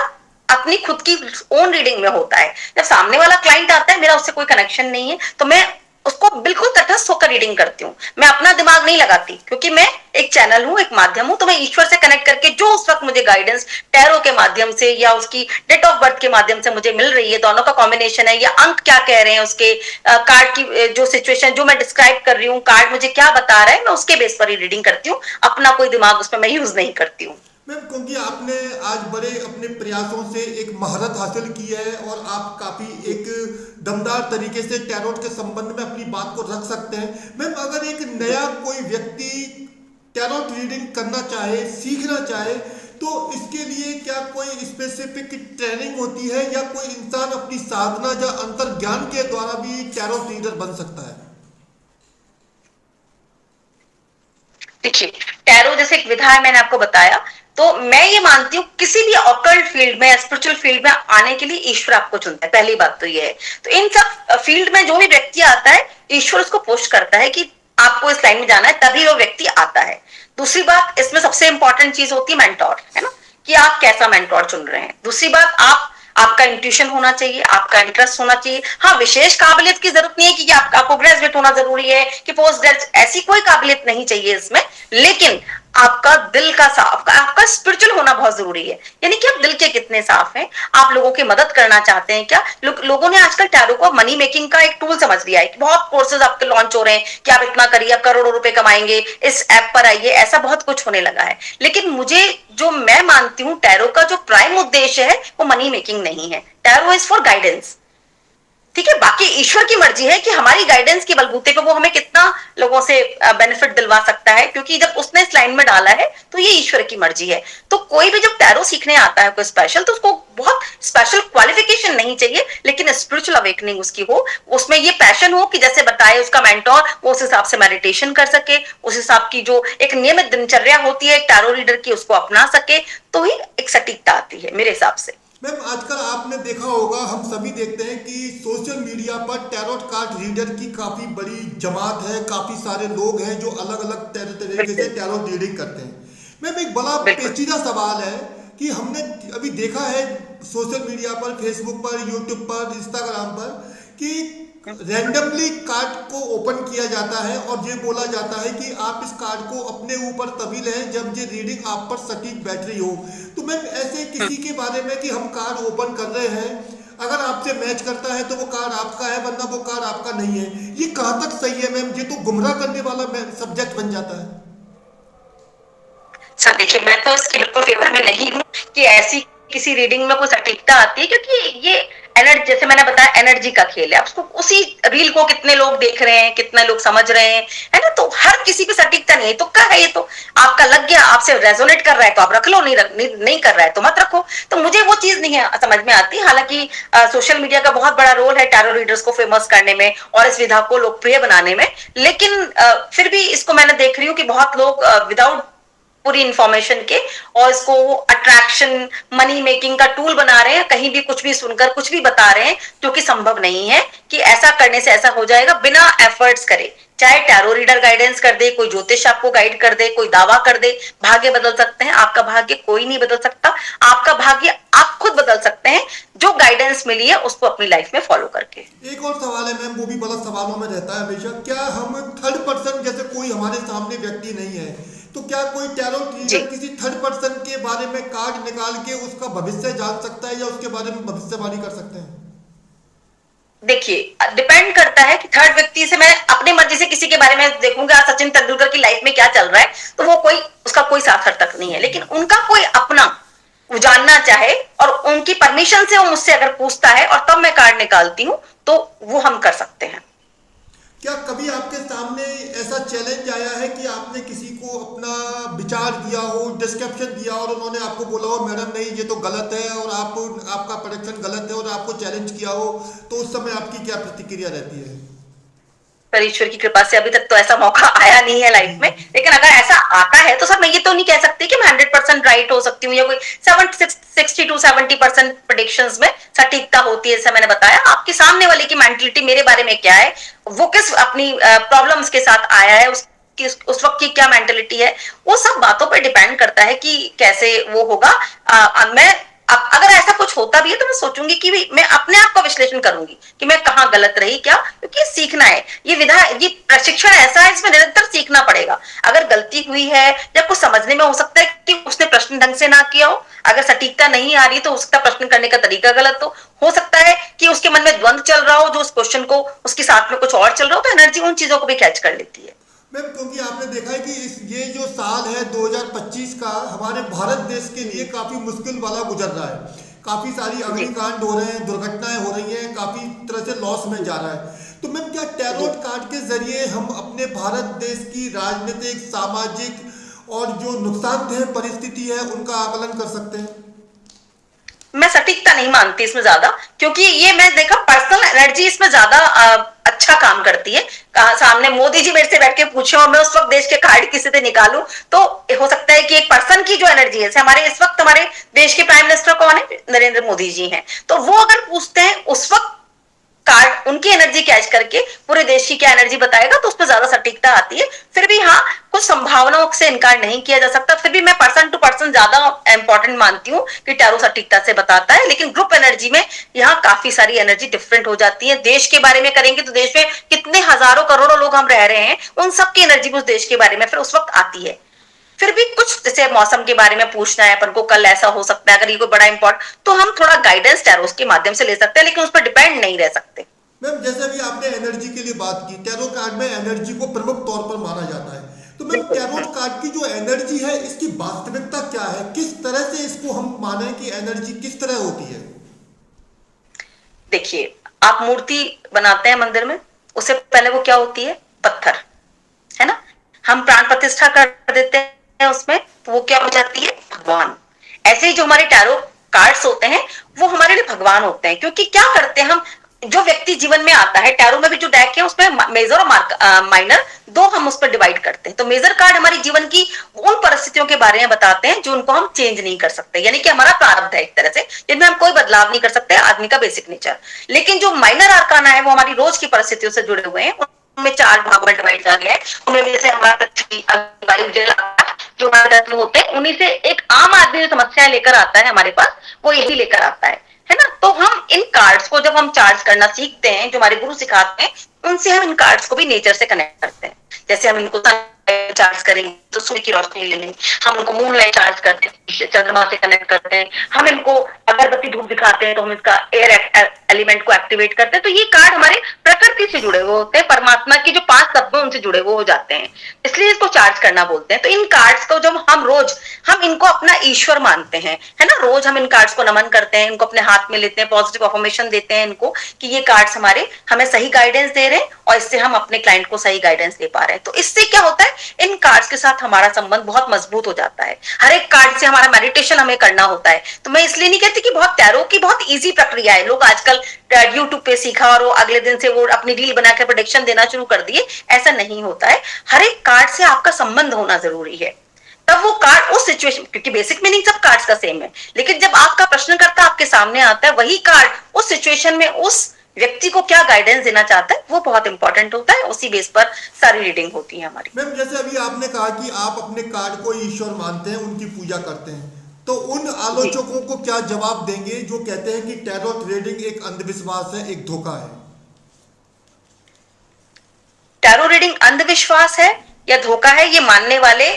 अपनी खुद की ओन रीडिंग में होता है। जब सामने वाला क्लाइंट आता है, मेरा उससे कोई कनेक्शन नहीं है, तो मैं उसको बिल्कुल तटस्थ होकर रीडिंग करती हूँ। मैं अपना दिमाग नहीं लगाती क्योंकि मैं एक चैनल हूँ, एक माध्यम हूँ, तो मैं ईश्वर से कनेक्ट करके जो उस वक्त मुझे गाइडेंस टैरो के माध्यम से या उसकी डेट ऑफ बर्थ के माध्यम से मुझे मिल रही है, दोनों का कॉम्बिनेशन है या अंक क्या कह रहे हैं उसके, कार्ड की जो सिचुएशन जो मैं डिस्क्राइब कर रही हूँ, कार्ड मुझे क्या बता रहा है, मैं उसके बेस पर ही रीडिंग करती हूँ। अपना कोई दिमाग उसमें मैं यूज नहीं करती हूँ। मैम क्योंकि आपने आज बड़े अपने प्रयासों से एक महारत हासिल की है और आप काफ़ी एक दमदार तरीके से टैरोट के संबंध में अपनी बात को रख सकते हैं। मैम अगर एक नया कोई व्यक्ति टैरोट रीडिंग करना चाहे, सीखना चाहे, तो इसके लिए क्या कोई स्पेसिफिक ट्रेनिंग होती है या कोई इंसान अपनी साधना या अंतर ज्ञान के द्वारा भी टैरोट रीडर बन सकता है? देखिए टैरो जैसे एक विधा है, मैंने आपको बताया, तो मैं ये मानती हूँ किसी भी ऑकल्ट फील्ड में, स्पिरिचुअल फील्ड में आने के लिए ईश्वर आपको चुनता है। पहली बात तो ये है। तो इन सब फील्ड में जो भी व्यक्ति आता है, ईश्वर उसको पुश करता है कि आपको इस लाइन में जाना है, तभी वो व्यक्ति आता है। दूसरी बात इसमें सबसे इंपॉर्टेंट चीज होती है मेंटोर, है ना, कि आप कैसा मेंटोर चुन रहे हैं। दूसरी बात आपका इंट्यूशन होना चाहिए, आपका इंटरेस्ट होना चाहिए। हाँ विशेष काबिलियत की जरूरत नहीं है कि आपको ग्रेजुएट होना जरूरी है कि पोस्ट ग्रेजुएट, ऐसी कोई काबिलियत नहीं चाहिए इसमें, लेकिन आपका दिल का साफ, आपका स्पिरिचुअल होना बहुत जरूरी है, यानी कि आप दिल के कितने साफ हैं, आप लोगों की मदद करना चाहते हैं क्या। लोगों ने आजकल टैरो को मनी मेकिंग का एक टूल समझ लिया है कि बहुत कोर्सेज आपके लॉन्च हो रहे हैं कि आप इतना करिए, आप करोड़ों रुपए कमाएंगे, इस ऐप पर आइए, ऐसा बहुत कुछ होने लगा है। लेकिन मुझे, जो मैं मानती हूँ, टैरो का जो प्राइम उद्देश्य है वो मनी मेकिंग नहीं है। टैरो इज फॉर गाइडेंस, ठीक है। बाकी ईश्वर की मर्जी है कि हमारी गाइडेंस के बलबूते पे वो हमें कितना लोगों से बेनिफिट दिलवा सकता है, क्योंकि जब उसने इस लाइन में डाला है तो ये ईश्वर की मर्जी है। तो कोई भी जब टैरो सीखने आता है कोई स्पेशल, तो उसको बहुत स्पेशल क्वालिफिकेशन नहीं चाहिए, लेकिन स्पिरिचुअल अवेकनिंग उसकी हो, उसमें ये पैशन हो कि जैसे बताए उसका मेंटोर, वो उस हिसाब से मेडिटेशन कर सके, उस हिसाब की जो एक नियमित दिनचर्या होती है एक टैरो रीडर की, उसको अपना सके, तो ही एक सटीकता आती है मेरे हिसाब से। मैम आजकल आपने देखा होगा, हम सभी देखते हैं कि सोशल मीडिया पर टैरोट कार्ड रीडर की काफ़ी बड़ी जमात है, काफ़ी सारे लोग हैं जो अलग अलग तरीके से टैरोट रीडिंग करते हैं। मैम एक बड़ा पेचीदा सवाल है कि हमने अभी देखा है सोशल मीडिया पर, फेसबुक पर, यूट्यूब पर, इंस्टाग्राम पर, कि रैंडमली कार्ड को ओपन किया जाता है और ये बोला जाता है कि आप इस कार्ड को अपने ऊपर तभी लें जब ये रीडिंग आप पर सटीक बैठ रही हो। तो मैम ऐसे किसी के बारे में कि हम कार्ड ओपन कर रहे हैं, अगर आपसे मैच करता है तो वो कार्ड आपका है, वरना वो कार्ड आपका नहीं है, ये कहाँ तक सही है मैम? ये तो गुमराह करने वाला सब्जेक्ट बन जाता है। सर देखिए, मैं तो इसके बिल्कुल फेवर में नहीं हूँ कि ऐसी किसी रीडिंग में कोई सटीकता आती है, क्योंकि ये एनर्जी, जैसे मैंने बताया, एनर्जी का खेल है। उसको उसी रील को कितने लोग देख रहे हैं, कितने लोग समझ रहे हैं, है ना। तो हर किसी पे सटीकता नहीं है, तो क्या है, ये तो आपका लग गया, आपसे रेजोनेट कर रहा है तो आप रख लो, नहीं कर रहा है तो मत रखो। तो मुझे वो चीज नहीं है, समझ में आती। हालांकि सोशल मीडिया का बहुत बड़ा रोल है टैरो रीडर्स को फेमस करने में और इस विधा को लोकप्रिय बनाने में, लेकिन फिर भी इसको मैंने देख रही हूँ कि बहुत लोग विदाउट पूरी इंफॉर्मेशन के, और इसको अट्रैक्शन, मनी मेकिंग का टूल बना रहे हैं, कहीं भी कुछ भी सुनकर कुछ भी बता रहे हैं, जो कि संभव नहीं है कि ऐसा करने से ऐसा हो जाएगा बिना एफर्ट्स करे। चाहे टैरो रीडर गाइडेंस कर दे, कोई ज्योतिष आपको गाइड कर दे, कोई दावा कर दे, भाग्य बदल सकते हैं। आपका भाग्य कोई नहीं बदल सकता, आपका भाग्य आप खुद बदल सकते हैं, जो गाइडेंस मिली है उसको अपनी लाइफ में फॉलो करके। एक और सवाल है मैम, वो भी बड़ा सवालों में रहता है हमेशा, क्या हम थर्ड पर्सन, जैसे कोई हमारे सामने व्यक्ति नहीं है, तो क्या कोई टैरो रीडर किसी थर्ड पर्सन के बारे में कार्ड निकाल के उसका भविष्य जान सकता है या उसके बारे में भविष्यवाणी कर सकते हैं? देखिए, डिपेंड करता है कि थर्ड व्यक्ति से मैं अपनी मर्जी से किसी के बारे में देखूंगा सचिन तेंदुलकर की लाइफ में क्या चल रहा है, तो वो कोई, उसका कोई सार्थक तक नहीं है। लेकिन उनका कोई अपना वो जानना चाहे और उनकी परमिशन से वो मुझसे अगर पूछता है और तब मैं कार्ड निकालती हूँ, तो वो हम कर सकते हैं। क्या कभी आपके सामने ऐसा चैलेंज आया है कि आपने किसी को अपना विचार दिया हो, डिस्क्रिप्शन दिया और उन्होंने आपको बोला हो मैडम नहीं ये तो गलत है, और आपका प्रोडक्शन गलत है और आपको चैलेंज किया हो, तो उस समय आपकी क्या प्रतिक्रिया रहती है? पर ईश्वर की कृपा से अभी तक तो ऐसा मौका आया नहीं है लाइफ में, लेकिन अगर ऐसा आता है तो सर मैं ये तो नहीं कह सकती कि मैं 100% राइट हो सकती हूँ, या कोई 60 to 70% प्रेडिक्शंस में सटीकता होती है। जैसे मैंने बताया, आपके सामने वाले की मेंटलिटी मेरे बारे में क्या है, वो किस अपनी प्रॉब्लम्स के साथ आया है, उस वक्त की क्या मेंटलिटी है, वो सब बातों पर डिपेंड करता है कि कैसे वो होगा। मैं अगर ऐसा कुछ होता भी है तो मैं सोचूंगी कि मैं अपने आप का विश्लेषण करूंगी कि मैं कहाँ गलत रही, क्या, क्योंकि सीखना है। ये प्रशिक्षण ऐसा है, इसमें निरंतर सीखना पड़ेगा। अगर गलती हुई है या कुछ समझने में हो सकता है कि उसने प्रश्न ढंग से ना किया हो, अगर सटीकता नहीं आ रही तो उसका प्रश्न करने का तरीका गलत हो सकता है कि उसके मन में द्वंद्व चल रहा हो, जो उस क्वेश्चन को उसके साथ में कुछ और चल रहा हो, तो एनर्जी उन चीजों को भी कैच कर लेती है। मैम क्योंकि आपने देखा है कि ये जो साल है 2025 का हमारे भारत देश के लिए काफ़ी मुश्किल वाला गुजर रहा है। काफ़ी सारी अग्निकांड हो रहे हैं, दुर्घटनाएं हो रही हैं, काफ़ी तरह से लॉस में जा रहा है। तो मैम क्या टैरोट कार्ड के जरिए हम अपने भारत देश की राजनीतिक, सामाजिक और जो नुकसानदेह परिस्थिति है उनका आकलन कर सकते हैं? मैं सटीकता नहीं मानती इसमें ज्यादा, क्योंकि ये मैं देखा पर्सनल एनर्जी इसमें ज्यादा अच्छा काम करती है। सामने मोदी जी मेरे से बैठ के पूछे और मैं उस वक्त देश के कार्ड किसी से निकालूं, तो हो सकता है कि एक पर्सन की जो एनर्जी है, हमारे इस वक्त हमारे देश के प्राइम मिनिस्टर कौन है, नरेंद्र मोदी जी हैं, तो वो अगर पूछते हैं उस वक्त कार्ड उनकी एनर्जी कैच करके पूरे देश की क्या एनर्जी बताएगा, तो उसमें ज्यादा सटीकता आती है। फिर भी हाँ, कुछ संभावनाओं से इनकार नहीं किया जा सकता, फिर भी मैं पर्सन टू पर्सन ज्यादा इंपॉर्टेंट मानती हूँ कि टैरो सटीकता से बताता है। लेकिन ग्रुप एनर्जी में यहाँ काफी सारी एनर्जी डिफरेंट हो जाती है। देश के बारे में करेंगे तो देश में कितने हजारों करोड़ों लोग हम रह रहे हैं, उन सबकी एनर्जी उस देश के बारे में फिर उस वक्त आती है। फिर भी कुछ जैसे मौसम के बारे में पूछना है अपन को, कल ऐसा हो सकता है, अगर ये कोई बड़ा इंपॉर्टेंट, तो हम थोड़ा गाइडेंस टैरोस के माध्यम से ले सकते हैं, लेकिन उस पर डिपेंड नहीं रह सकते। मैम जैसे अभी आपने एनर्जी के लिए बात की, टैरो कार्ड में एनर्जी को प्रमुख तौर पर माना जाता है, तो मैम टैरो कार्ड की जो एनर्जी है इसकी वास्तविकता क्या है, किस तरह से इसको हम माने कि एनर्जी किस तरह होती है? देखिए, आप मूर्ति बनाते हैं मंदिर में, उससे पहले वो क्या होती है? पत्थर, है ना? हम प्राण प्रतिष्ठा कर देते हैं उसमें, तो वो क्या हो जाती है? भगवान। ऐसे ही जो हमारे टैरो कार्ड्स होते हैं वो हमारे लिए भगवान होते हैं, क्योंकि क्या करते हैं हम, जो व्यक्ति जीवन में आता है, टैरो में भी जो डेक है उसमें मेजर और माइनर दो हम उस पर डिवाइड करते हैं। तो मेजर कार्ड हमारी जीवन की उन परिस्थितियों के बारे में बताते हैं जो उनको हम चेंज नहीं कर सकते, यानी कि हमारा प्रारब्ध है एक तरह से, जिनमें हम कोई बदलाव नहीं कर सकते, आदमी का बेसिक नेचर। लेकिन जो माइनर आर्काना है वो हमारी रोज की परिस्थितियों से जुड़े हुए हैं, उनमें 4 भागों में डिवाइड किया गया है। उनमें जैसे हमारा पृथ्वी, वायु, जल, जो हमारे तत्व होते हैं, उन्हीं से एक आम आदमी जो समस्याएं लेकर आता है हमारे पास, वो यही लेकर आता है ना? तो हम इन कार्ड्स को जब हम चार्ज करना सीखते हैं, जो हमारे गुरु सिखाते हैं, उनसे हम इन कार्ड्स को भी नेचर से कनेक्ट करते हैं। जैसे हम इनको चार्ज करेंगे तो सूर्य की रोशनी ले लेंगे, हम उनको मून लाइट चार्ज करते हैं, चंद्रमा से कनेक्ट करते हैं, हम इनको अगरबत्ती धूप दिखाते हैं तो हम इसका एयर एलिमेंट को एक्टिवेट करते हैं। तो ये कार्ड हमारे प्रकृति से जुड़े हुए होते हैं, परमात्मा की जो 5 तत्व उनसे जुड़े हुए हो जाते हैं, इसलिए इसको चार्ज करना बोलते हैं। तो इन कार्ड्स को जब हम रोज हम इनको अपना ईश्वर मानते हैं, है ना? रोज हम इन कार्ड्स को नमन करते हैं, इनको अपने हाथ में लेते हैं, पॉजिटिव अफर्मेशन देते हैं इनको कि ये कार्ड्स हमारे हमें सही गाइडेंस दे रहे हैं और इससे हम अपने क्लाइंट को सही गाइडेंस दे पा रहे हैं। तो इससे क्या होता है, इन कार्ड्स के साथ हमारा संबंध बहुत मजबूत हो जाता है। हर एक कार्ड से हमारा मेडिटेशन हमें करना होता है। तो मैं इसलिए नहीं कहती कि बहुत टैरो की बहुत इजी प्रक्रिया है, लोग आजकल यूट्यूब पे सीखा और वो अगले दिन से वो अपनी रील बनाकर प्रेडिक्शन देना शुरू कर दिए, ऐसा नहीं होता है। हर एक कार्ड से आपका संबंध होना जरूरी है, तब वो कार्ड उस सिचुएशन, क्योंकि बेसिक मीनिंग सब कार्ड्स का सेम है, लेकिन जब आपका प्रश्नकर्ता आपके सामने आता है, वही कार्ड उस सिचुएशन में उस व्यक्ति को क्या गाइडेंस देना चाहता है वो बहुत इंपॉर्टेंट होता है। उसी बेस पर सारी रीडिंग होती है हमारी। मैम जैसे अभी आपने कहा कि आप अपने कार्ड को ईश्वर मानते हैं, उनकी पूजा करते हैं, तो उन आलोचकों को क्या जवाब देंगे जो कहते हैं कि टैरो रीडिंग एक अंधविश्वास है, एक धोखा है? टैरो रीडिंग अंधविश्वास है या धोखा है, ये मानने वाले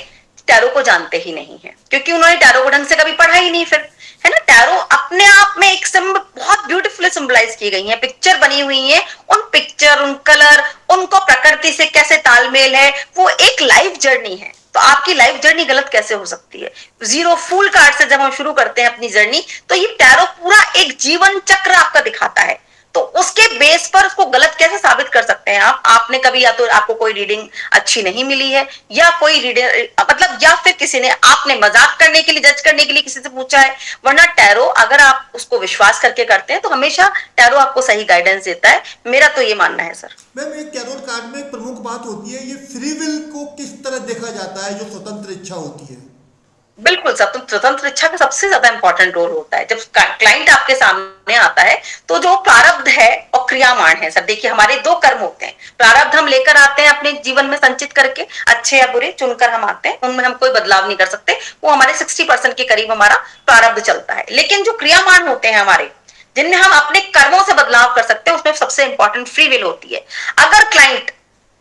टैरो को जानते ही नहीं है, क्योंकि उन्होंने टैरो को ढंग से कभी पढ़ा ही नहीं फिर, है ना? टैरो अपने आप में एक बहुत ब्यूटीफुली सिंबलाइज की गई है, पिक्चर बनी हुई है, उन पिक्चर, उन कलर, उनको प्रकृति से कैसे तालमेल है, वो एक लाइफ जर्नी है। तो आपकी लाइफ जर्नी गलत कैसे हो सकती है? जीरो फुल कार्ड से जब हम शुरू करते हैं अपनी जर्नी, तो ये टैरो पूरा एक जीवन चक्र आपका दिखाता है, तो उसके बेस पर उसको गलत कैसे साबित कर सकते हैं आप? आपने कभी, या तो आपको कोई रीडिंग अच्छी नहीं मिली है, या कोई रीडिंग मतलब, या फिर किसी ने, आपने मजाक करने के लिए, जज करने के लिए किसी से पूछा है। वरना टैरो अगर आप उसको विश्वास करके करते हैं तो हमेशा टैरो आपको सही गाइडेंस देता है, मेरा तो ये मानना है सर। मैम एक टैरो कार्ड में एक प्रमुख बात होती है, ये फ्री विल को किस तरह देखा जाता है, जो स्वतंत्र इच्छा होती है? बिल्कुल, स्वतंत्र इच्छा का सबसे ज्यादा इंपॉर्टेंट रोल होता है। जब क्लाइंट आपके सामने आता है तो जो प्रारब्ध है और क्रियामाण है, सर देखिए हमारे 2 कर्म होते हैं। प्रारब्ध हम लेकर आते हैं अपने जीवन में संचित करके, अच्छे या बुरे चुनकर हम आते हैं, उनमें हम कोई बदलाव नहीं कर सकते, वो हमारे 60% के करीब हमारा प्रारब्ध चलता है। लेकिन जो क्रियामाण होते हैं हमारे, जिनमें हम अपने कर्मों से बदलाव कर सकते हैं, उसमें सबसे इंपॉर्टेंट फ्री विल होती है। अगर क्लाइंट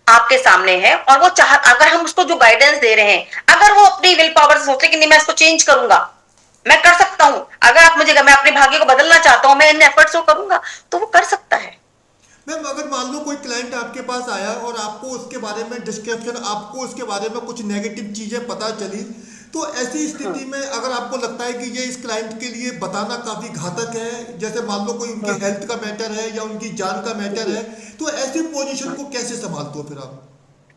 आपके सामने है और वो अगर हम उसको जो गाइडेंस दे रहे हैं, अगर वो अपनी विल पावर से सोचे कि नहीं मैं इसको चेंज करूंगा, मैं कर सकता हूं, अगर आप मुझे, मैं अपने भाग्य को बदलना चाहता हूं, मैं इन एफर्ट्स को करूंगा, तो वो कर सकता है। मैम अगर मान लो कोई क्लाइंट आपके पास आया और आपको उसके बारे में डिस्क्रिप्शन, आपको उसके बारे में कुछ नेगेटिव चीजें पता चली, तो ऐसी स्थिति में अगर आपको लगता है कि ये इस क्लाइंट के लिए बताना काफी घातक है, जैसे मान लो कोई उनके हेल्थ का मैटर है या उनकी जान का मैटर है, तो ऐसी पोजीशन को कैसे संभालते हो फिर आप?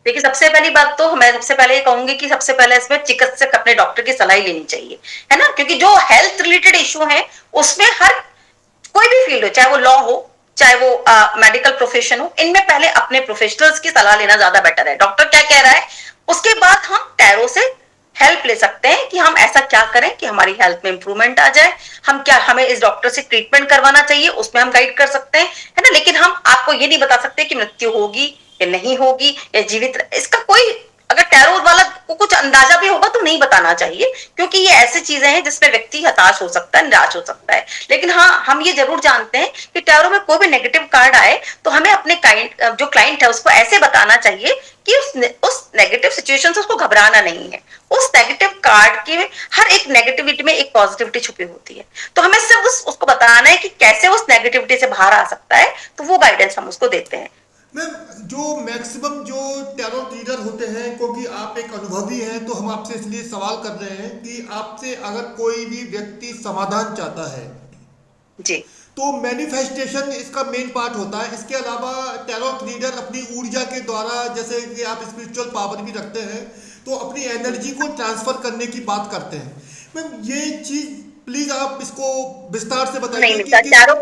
देखिए, सबसे पहली बात तो मैं सबसे पहले ये कहूंगी कि सबसे पहले इसमें चिकित्सक, अपने डॉक्टर की सलाह लेनी चाहिए, है ना? क्योंकि जो हेल्थ रिलेटेड इश्यू है उसमें हर कोई भी फील्ड हो, चाहे वो लॉ हो, चाहे वो मेडिकल प्रोफेशन हो, इनमें पहले अपने प्रोफेशनल्स की सलाह लेना ज्यादा बेटर है। डॉक्टर क्या कह रहा है, उसके बाद हम टैरो से हेल्प ले सकते हैं कि हम ऐसा क्या करें कि हमारी हेल्थ में इंप्रूवमेंट आ जाए, हमें इस डॉक्टर से ट्रीटमेंट करवाना चाहिए, उसमें हम गाइड कर सकते हैं, है ना? लेकिन हम आपको ये नहीं बता सकते कि मृत्यु होगी या नहीं होगी या जीवित, इसका कोई, अगर टैरो वाला को कुछ अंदाजा भी होगा तो नहीं बताना चाहिए, क्योंकि ये ऐसी चीजें हैं जिसमें व्यक्ति हताश हो सकता है, निराश हो सकता है। लेकिन हाँ, हम ये जरूर जानते हैं कि टैरो में कोई भी नेगेटिव कार्ड आए तो हमें अपने जो क्लाइंट है उसको ऐसे बताना चाहिए कि उस नेगेटिव सिचुएशन से उसको घबराना नहीं है। उस नेगेटिव कार्ड के हर एक नेगेटिविटी में एक पॉजिटिविटी छुपी होती है, तो हमें सिर्फ उसको बताना है कि कैसे उस नेगेटिविटी से बाहर आ सकता है, तो वो गाइडेंस हम उसको देते हैं। मैम, जो मैक्सिमम जो टैरो रीडर होते हैं, क्योंकि आप एक अनुभवी हैं तो हम आपसे इसलिए सवाल कर रहे हैं कि आपसे अगर कोई भी व्यक्ति समाधान चाहता है जी तो मैनिफेस्टेशन इसका मेन पार्ट होता है। इसके अलावा टैरो रीडर अपनी ऊर्जा के द्वारा, जैसे कि आप स्पिरिचुअल पावर भी रखते हैं, तो अपनी एनर्जी को ट्रांसफर करने की बात करते हैं। मैम, ये चीज प्लीज आप इसको विस्तार से बताइए नहीं कि टैरो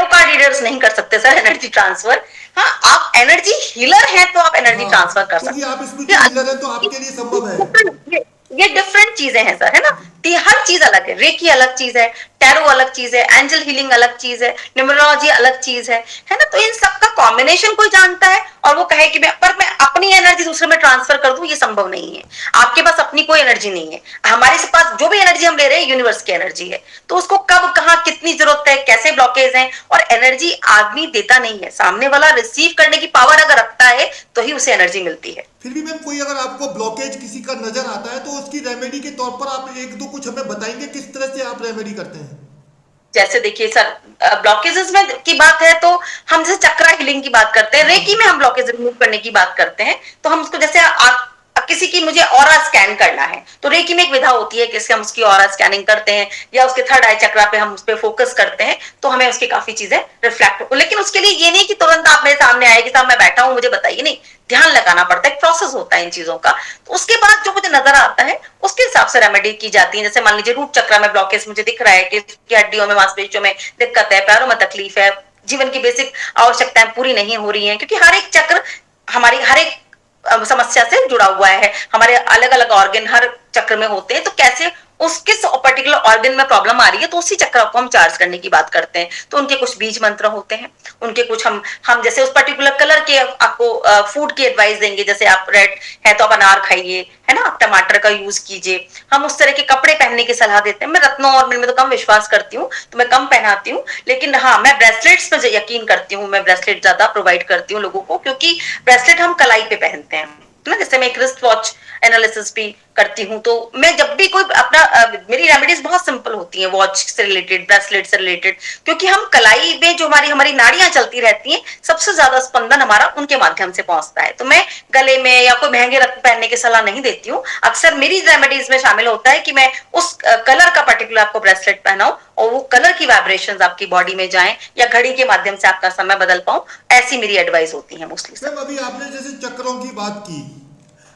कार्ड रीडर्स नहीं कर सकते सर एनर्जी ट्रांसफर। हाँ, आप एनर्जी हीलर हैं तो आप एनर्जी हाँ, ट्रांसफर कर क्योंकि सकते आप हैं। स्पिरिचुअल हीलर हैं तो आपके लिए संभव है। ये डिफरेंट चीजें हैं सर, है ना। हर चीज अलग है, रेकी अलग चीज है, टैरो अलग चीज है, एंजल हीलिंग अलग चीज है, न्यूमरोलॉजी अलग चीज है ना। तो इन सब का कॉम्बिनेशन कोई जानता है और वो कहे कि मैं अपनी एनर्जी दूसरे में ट्रांसफर कर दूं, ये संभव नहीं है। आपके पास अपनी कोई एनर्जी नहीं है, हमारे पास जो भी एनर्जी हम ले रहे हैं यूनिवर्स की एनर्जी है, तो उसको कब कहाँ कितनी जरूरत है, कैसे ब्लॉकेज है, और एनर्जी आदमी देता नहीं है, सामने वाला रिसीव करने की पावर अगर रखता है तो ही उसे एनर्जी मिलती है। फिर भी मैम, कोई अगर आपको ब्लॉकेज किसी का नजर आता है तो उसकी रेमेडी के तौर पर आप एक दो कुछ हमें बताएंगे, किस तरह से आप रेमेडी करते हैं? जैसे देखिए सर, ब्लॉकेजेस में की बात है तो हम जैसे चक्रा हीलिंग की बात करते हैं, रेकी में हम ब्लॉकेज रिमूव करने की बात करते हैं, तो हम उसको जैसे किसी की मुझे ऑरा स्कैन करना है तो रेकी में एक विधा होती है कि हम उसकी ऑरा स्कैनिंग करते हैं, या उसके थर्ड आई चक्रा पे हम उस पर फोकस करते हैं, तो हमें उसकी काफी चीजें रिफ्लेक्ट हो। लेकिन उसके लिए ये नहीं कि तुरंत आप मेरे सामने आए कि साहब मैं बैठा हूं मुझे बताइए, नहीं, ध्यान लगाना पड़ता है, एक प्रोसेस होता है इन चीजों का। तो उसके बाद जो मुझे नजर आता है उसके हिसाब से रेमेडी की जाती है। जैसे मान लीजिए रूट चक्र में ब्लॉकेज मुझे दिख रहा है कि हड्डियों में मांसपेशियों में दिक्कत है, पैरों में तकलीफ है, जीवन की बेसिक आवश्यकताएं पूरी नहीं हो रही हैं, क्योंकि हर एक चक्र हमारी हर एक समस्या से जुड़ा हुआ है, हमारे अलग अलग ऑर्गन हर चक्र में होते हैं, तो कैसे उस किस पर्टिकुलर ऑर्गन में प्रॉब्लम आ रही है तो उसी चक्र को हम चार्ज करने की बात करते हैं। तो उनके कुछ बीज मंत्र होते हैं, उनके कुछ हम जैसे उस पर्टिकुलर कलर के आपको फूड की एडवाइस देंगे, जैसे आप रेड है तो आप अनार खाइए, है ना, आप टमाटर का यूज कीजिए। हम उस तरह के कपड़े पहनने की सलाह देते हैं। मैं रत्नों और में तो कम विश्वास करती हूँ तो मैं कम पहनाती हूँ, लेकिन हाँ, मैं ब्रेसलेट्स पे यकीन करती हूँ, मैं ब्रेसलेट ज्यादा प्रोवाइड करती हूँ लोगों को, क्योंकि ब्रेसलेट हम कलाई पे पहनते हैं ना। जैसे मैं एक रिस्ट वॉच एनालिसिस भी करती हूँ, तो मैं जब भी कोई अपना मेरी रेमेडीज बहुत सिंपल होती हैं, वॉच से रिलेटेड, ब्रेसलेट से रिलेटेड, क्योंकि हम कलाई में जो हमारी हमारी नाड़ियां चलती रहती हैं, सबसे ज्यादा स्पंदन हमारा उनके माध्यम से पहुंचता है। तो मैं गले में या कोई महंगे रत्न पहनने की सलाह नहीं देती हूँ। अक्सर मेरी रेमेडीज में शामिल होता है कि मैं उस कलर का पर्टिकुलर आपको ब्रेसलेट पहनाऊं और वो कलर की वाइब्रेशंस आपकी बॉडी में जाएं, या घड़ी के माध्यम से आपका समय बदल पाऊं, ऐसी मेरी एडवाइस होती है मोस्टली। मैम, अभी आपने जैसे चक्रों की बात की,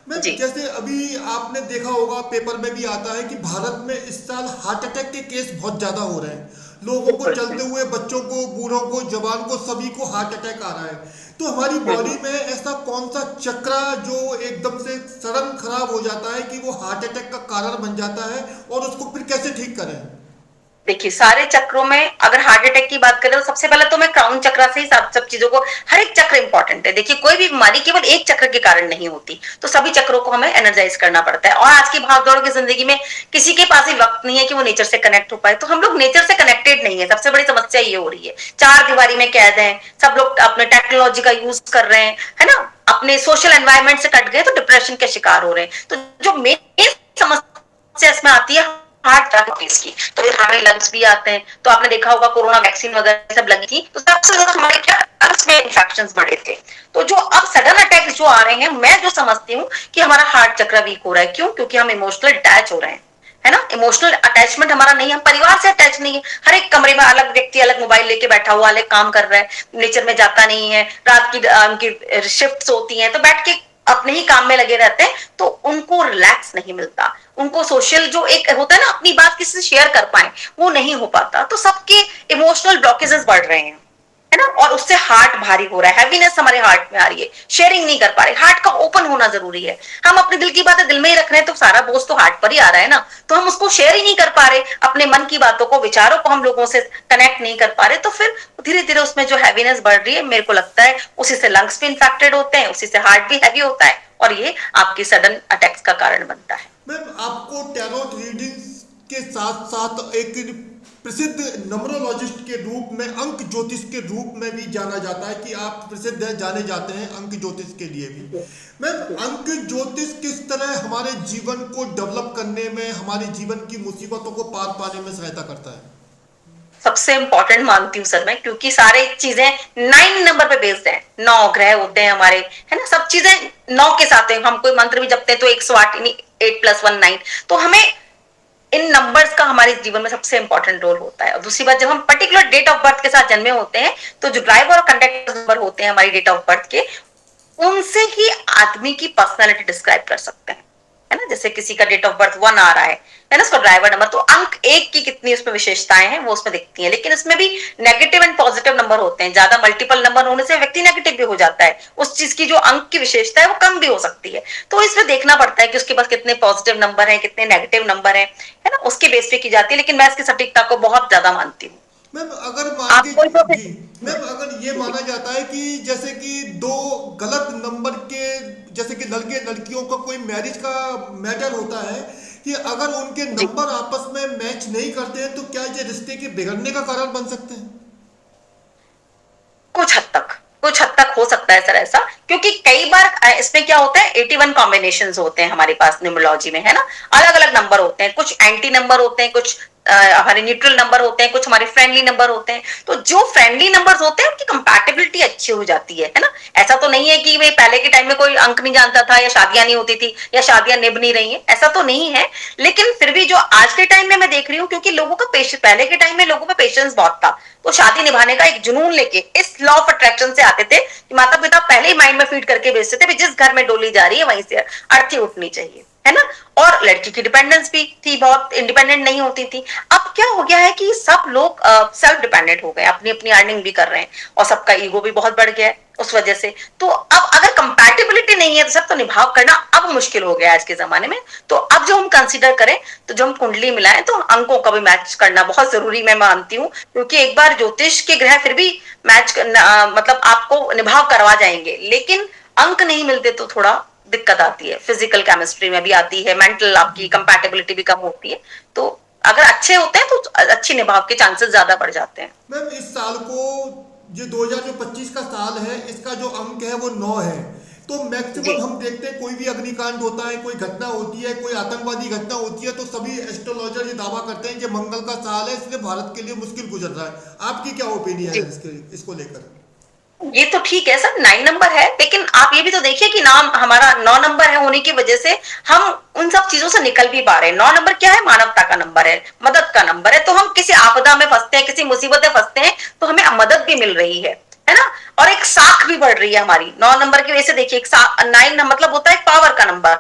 मैम, जी जैसे अभी आपने देखा होगा पेपर में भी आता है कि भारत में इस साल हार्ट अटैक के केस बहुत ज्यादा हो रहे हैं। लोगों को, चलते हुए बच्चों को, बूढ़ों को, जवान को, सभी को हार्ट अटैक आ रहा है। तो हमारी बॉडी में ऐसा कौन सा चक्र जो एकदम से सडन खराब हो जाता है कि वो हार्ट अटैक का कारण बन जाता है, और उसको फिर कैसे ठीक करें? देखिए, सारे चक्रों में अगर हार्ट अटैक की बात करें तो सबसे पहले तो मैं क्राउन चक्र से ही सब चीजों को, हर एक चक्र इंपॉर्टेंट है। देखिए, कोई भी बीमारी केवल एक चक्र के कारण नहीं होती, तो सभी चक्रों को हमें एनर्जाइज करना पड़ता है। और आज की भागदौड़ की जिंदगी में किसी के पास ही वक्त नहीं है कि वो नेचर से कनेक्ट हो पाए, तो हम लोग नेचर से कनेक्टेड नहीं है। सबसे बड़ी समस्या ये हो रही है, चार दीवारी में कैद है, सब लोग अपने टेक्नोलॉजी का यूज कर रहे हैं, है ना, अपने सोशल एनवायरमेंट से कट गए तो डिप्रेशन के शिकार हो रहे हैं। तो जो मेन समस्या इसमें आती है हार्ट अटैक की, तो फिर हमारे लंग्स भी आते हैं। तो आपने देखा होगा कोरोना वैक्सीन वगैरह सब लगी थी, तो सबसे ज्यादा हमारे क्या लंग्स में इन्फेक्शंस बढ़े थे। तो जो अब सडन अटैक जो आ रहे हैं, मैं जो समझती हूँ कि हमारा हार्ट चक्र वीक हो रहा है। क्यों? क्योंकि हम इमोशनल अटैच हो रहे हैं, है ना, इमोशनल अटैचमेंट हमारा नहीं है, हम परिवार से अटैच नहीं है। हर एक कमरे में अलग व्यक्ति अलग मोबाइल लेके बैठा हुआ, अलग काम कर रहा है, नेचर में जाता नहीं है, रात की उनकी शिफ्ट्स होती हैं तो बैठ के अपने ही काम में लगे रहते हैं, तो उनको रिलैक्स नहीं मिलता, उनको सोशल जो एक होता है ना, अपनी बात किसी से शेयर कर पाए, वो नहीं हो पाता। तो सबके इमोशनल ब्लॉकेजेस बढ़ रहे हैं, है ना, और उससे हार्ट भारी हो रहा है, हैवीनेस हमारे हार्ट में आ रही है, शेयरिंग नहीं कर पा रहे। हार्ट का ओपन होना जरूरी है। हम अपने दिल की बातें दिल में ही रख रहे हैं तो सारा बोझ तो हार्ट पर ही आ रहा है ना, तो हम उसको शेयर ही नहीं कर पा रहे, अपने मन की बातों को, विचारों को हम लोगों से कनेक्ट नहीं कर पा रहे, तो फिर धीरे धीरे उसमें जो हैवीनेस बढ़ रही है, मेरे को लगता है उसी से लंग्स भी इन्फेक्टेड होते हैं, उसी से हार्ट भी हैवी होता है, और ये आपकी सडन अटैक्स का कारण बनता है। मैम, आपको टैरोट रीडिंग के साथ साथ एक प्रसिद्ध नंबरोलॉजिस्ट के रूप में, अंक ज्योतिष के रूप में भी जाना जाता है कि आप प्रसिद्ध हैं, जाने जाते हैं अंक ज्योतिष के लिए भी। मैम, अंक ज्योतिष किस तरह हमारे जीवन को डेवलप करने में, हमारे जीवन की मुसीबतों को पार पाने में सहायता करता है? सबसे इंपॉर्टेंट मानती हूँ सर मैं, क्योंकि सारे चीजें 9 नंबर पे बेस्ड है। 9 ग्रह होते हैं हमारे, है ना, सब चीजें 9 के साथ है। हम कोई मंत्र भी जपते हैं तो 108, 8 + 1 9। तो हमें इन नंबर्स का हमारे जीवन में सबसे इंपॉर्टेंट रोल होता है। और दूसरी बात, जब हम पर्टिकुलर डेट ऑफ बर्थ के साथ जन्मे होते हैं तो जो ड्राइवर और कंडक्टर नंबर होते हैं हमारी डेट ऑफ बर्थ के, उनसे ही आदमी की पर्सनालिटी डिस्क्राइब कर सकते हैं, है ना। जैसे किसी का डेट ऑफ बर्थ 1 आ रहा है ना, उसका ड्राइवर नंबर, तो अंक 1 की कितनी उसमें विशेषताएं हैं वो उसमें दिखती हैं। लेकिन इसमें भी नेगेटिव एंड पॉजिटिव नंबर होते हैं। ज्यादा मल्टीपल नंबर होने से व्यक्ति नेगेटिव भी हो जाता है, उस चीज की जो अंक की विशेषता है वो कम भी हो सकती है। तो इसमें देखना पड़ता है कि उसके पास कितने पॉजिटिव नंबर है, कितने नेगेटिव नंबर है ना, उसके बेस पे की जाती है। लेकिन मैं इसकी सटीकता को बहुत ज्यादा मानती हूँ। मैम, अगर मान के जी मैम, अगर ये माना जाता है कि जैसे कि 2 गलत नंबर के, जैसे कि लड़के लड़कियों का कोई मैरिज का मैटर होता है कि अगर उनके नंबर आपस में मैच नहीं करते हैं तो क्या ये रिश्ते के बिगड़ने का कारण बन सकते हैं? कुछ हद तक हो सकता है सर ऐसा, क्योंकि कई बार इसमें क्या होता है, 81 कॉम्बिनेशंस होते हैं हमारे पास न्यूमरोलॉजी में, है ना। अलग अलग नंबर होते हैं, कुछ एंटी नंबर होते हैं, कुछ हमारे न्यूट्रल नंबर होते हैं, कुछ हमारे फ्रेंडली नंबर होते हैं। तो जो फ्रेंडली नंबर्स होते हैं उनकी कंपैटिबिलिटी अच्छी हो जाती है ना। ऐसा तो नहीं है कि वे पहले के टाइम में कोई अंक नहीं जानता था या शादियां नहीं होती थी या शादियां निभ नहीं रही हैं, ऐसा तो नहीं है। लेकिन फिर भी जो आज के टाइम में मैं देख रही हूँ, क्योंकि लोगों का पहले के टाइम में लोगों में पेशेंस बहुत था, तो शादी निभाने का एक जुनून लेके इस लॉ ऑफ अट्रैक्शन से आते थे कि माता पिता पहले ही माइंड में फीड करके भेजते थे, जिस घर में डोली जा रही है वहीं से अर्थी उठनी चाहिए, है ना। और लड़की की डिपेंडेंस भी थी, बहुत इंडिपेंडेंट नहीं होती थी। अब क्या हो गया है कि सब लोग सेल्फ डिपेंडेंट हो गए, अपनी अपनी अर्निंग भी कर रहे हैं और सबका ईगो भी बहुत बढ़ गया है उस वजह से। तो अब अगर कंपैटिबिलिटी नहीं है तो सब तो निभाव करना अब मुश्किल हो गया है आज के जमाने में। तो अब जो हम कंसीडर करें, तो जो हम कुंडली मिलाएं तो अंकों का भी मैच करना बहुत जरूरी मैं मानती हूँ, क्योंकि एक बार ज्योतिष के ग्रह फिर भी मैच मतलब आपको निभाव करवा जाएंगे, लेकिन अंक नहीं मिलते तो थोड़ा दिक्कत आती है। फिजिकल केमिस्ट्री में भी आती है, मेंटल आपकी कंपैटिबिलिटी भी कम होती है। तो अगर अच्छे होते हैं तो अच्छी निभाव के चांसेस ज्यादा बढ़ जाते हैं। मैम, इस साल को जो 2025 का साल है, इसका जो अंक है वो 9 है। तो मैक्सिमम हम देखते हैं कोई भी अग्निकांड होता है, कोई घटना होती है, कोई आतंकवादी घटना होती है, तो सभी एस्ट्रोलॉजर ये दावा करते हैं कि मंगल का साल है, इसलिए भारत के लिए मुश्किल गुजर रहा है। आपकी क्या ओपिनियन है इसको लेकर? ये तो ठीक है सर, 9 नंबर है, लेकिन आप ये भी तो देखिए कि नाम हमारा 9 नंबर है होने की वजह से हम उन सब चीजों से निकल भी पा रहे हैं। 9 नंबर क्या है, मानवता का नंबर है, मदद का नंबर है। तो हम किसी आपदा में फंसते हैं, किसी मुसीबत में फंसते हैं तो हमें मदद भी मिल रही है ना। और एक साख भी बढ़ रही है हमारी 9 नंबर की वजह से। देखिए, 9 मतलब होता है पावर का नंबर,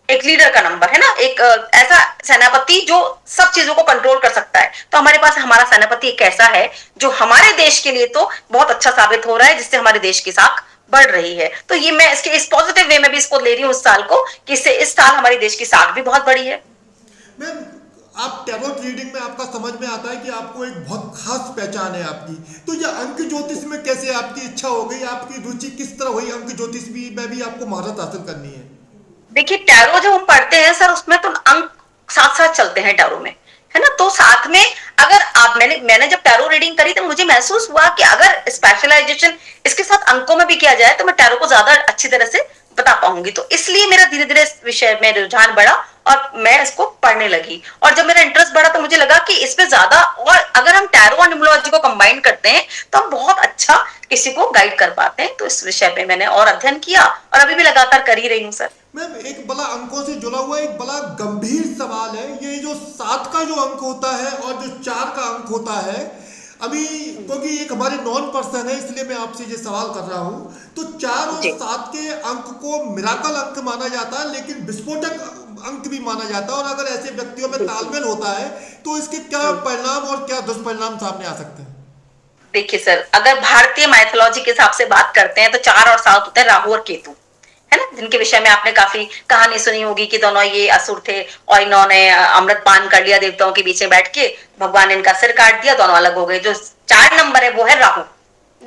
एक लीडर का नंबर, है ना, एक ऐसा सेनापति जो सब चीजों को कंट्रोल कर सकता है। तो हमारे पास हमारा सेनापति एक ऐसा है जो हमारे देश के लिए तो बहुत अच्छा साबित हो रहा है, जिससे हमारे देश की साख बढ़ रही है। तो ये मैं इसके इस पॉजिटिव वे में भी इसको ले रही हूँ इस साल को, कि इससे इस साल हमारे देश की साख भी बहुत बढ़ी है। मैम, आप टैरोट रीडिंग में आपका समझ में आता है कि आपको एक बहुत खास पहचान है आपकी, तो ये अंक ज्योतिष में कैसे आपकी इच्छा हो गई, आपकी रुचि किस तरह हुई अंक ज्योतिष भी में भी आपको महारत हासिल करनी है? देखिए, टैरो जब हम पढ़ते हैं सर, उसमें तो अंक साथ साथ चलते हैं टैरो में, है ना। तो साथ में अगर आप मैंने जब टैरो रीडिंग करी तो मुझे महसूस हुआ कि अगर स्पेशलाइजेशन इसके साथ अंकों में भी किया जाए तो मैं टैरो को ज्यादा अच्छी तरह से बता पाऊंगी। तो इसलिए मेरा धीरे धीरे इस विषय में रुझान बढ़ा और मैं इसको पढ़ने लगी। और जब मेरा इंटरेस्ट बढ़ा तो मुझे लगा कि इसमें ज्यादा, और अगर हम टैरो और न्यूमरोलॉजी को कंबाइन करते हैं तो हम बहुत अच्छा किसी को गाइड कर पाते हैं। तो इस विषय पे मैंने और अध्ययन किया और अभी भी लगातार कर ही रही हूँ सर। मैम, एक बड़ा अंकों से जुड़ा हुआ एक बड़ा गंभीर सवाल है, ये जो 7 का जो अंक होता है और जो 4 का अंक होता है, अभी क्योंकि एक हमारे नॉन पर्सन है इसलिए मैं आपसे ये सवाल कर रहा हूँ। तो 4 और 7 के अंक को मिराकल अंक माना जाता है, लेकिन विस्फोटक अंक भी माना जाता है, और अगर ऐसे व्यक्तियों में तालमेल होता है तो इसके क्या परिणाम और क्या दुष्परिणाम सामने आ सकते हैं? देखिए सर, अगर भारतीय माइथोलॉजी के हिसाब से बात करते हैं तो 4 और 7 होते हैं राहु और केतु, है ना, जिनके विषय में आपने काफी कहानी सुनी होगी कि दोनों ये असुर थे और इन्होंने अमृत पान कर लिया देवताओं के बीच में बैठ के, भगवान ने इनका सिर काट दिया, दोनों अलग हो गए। जो 4 नंबर है वो है राहु,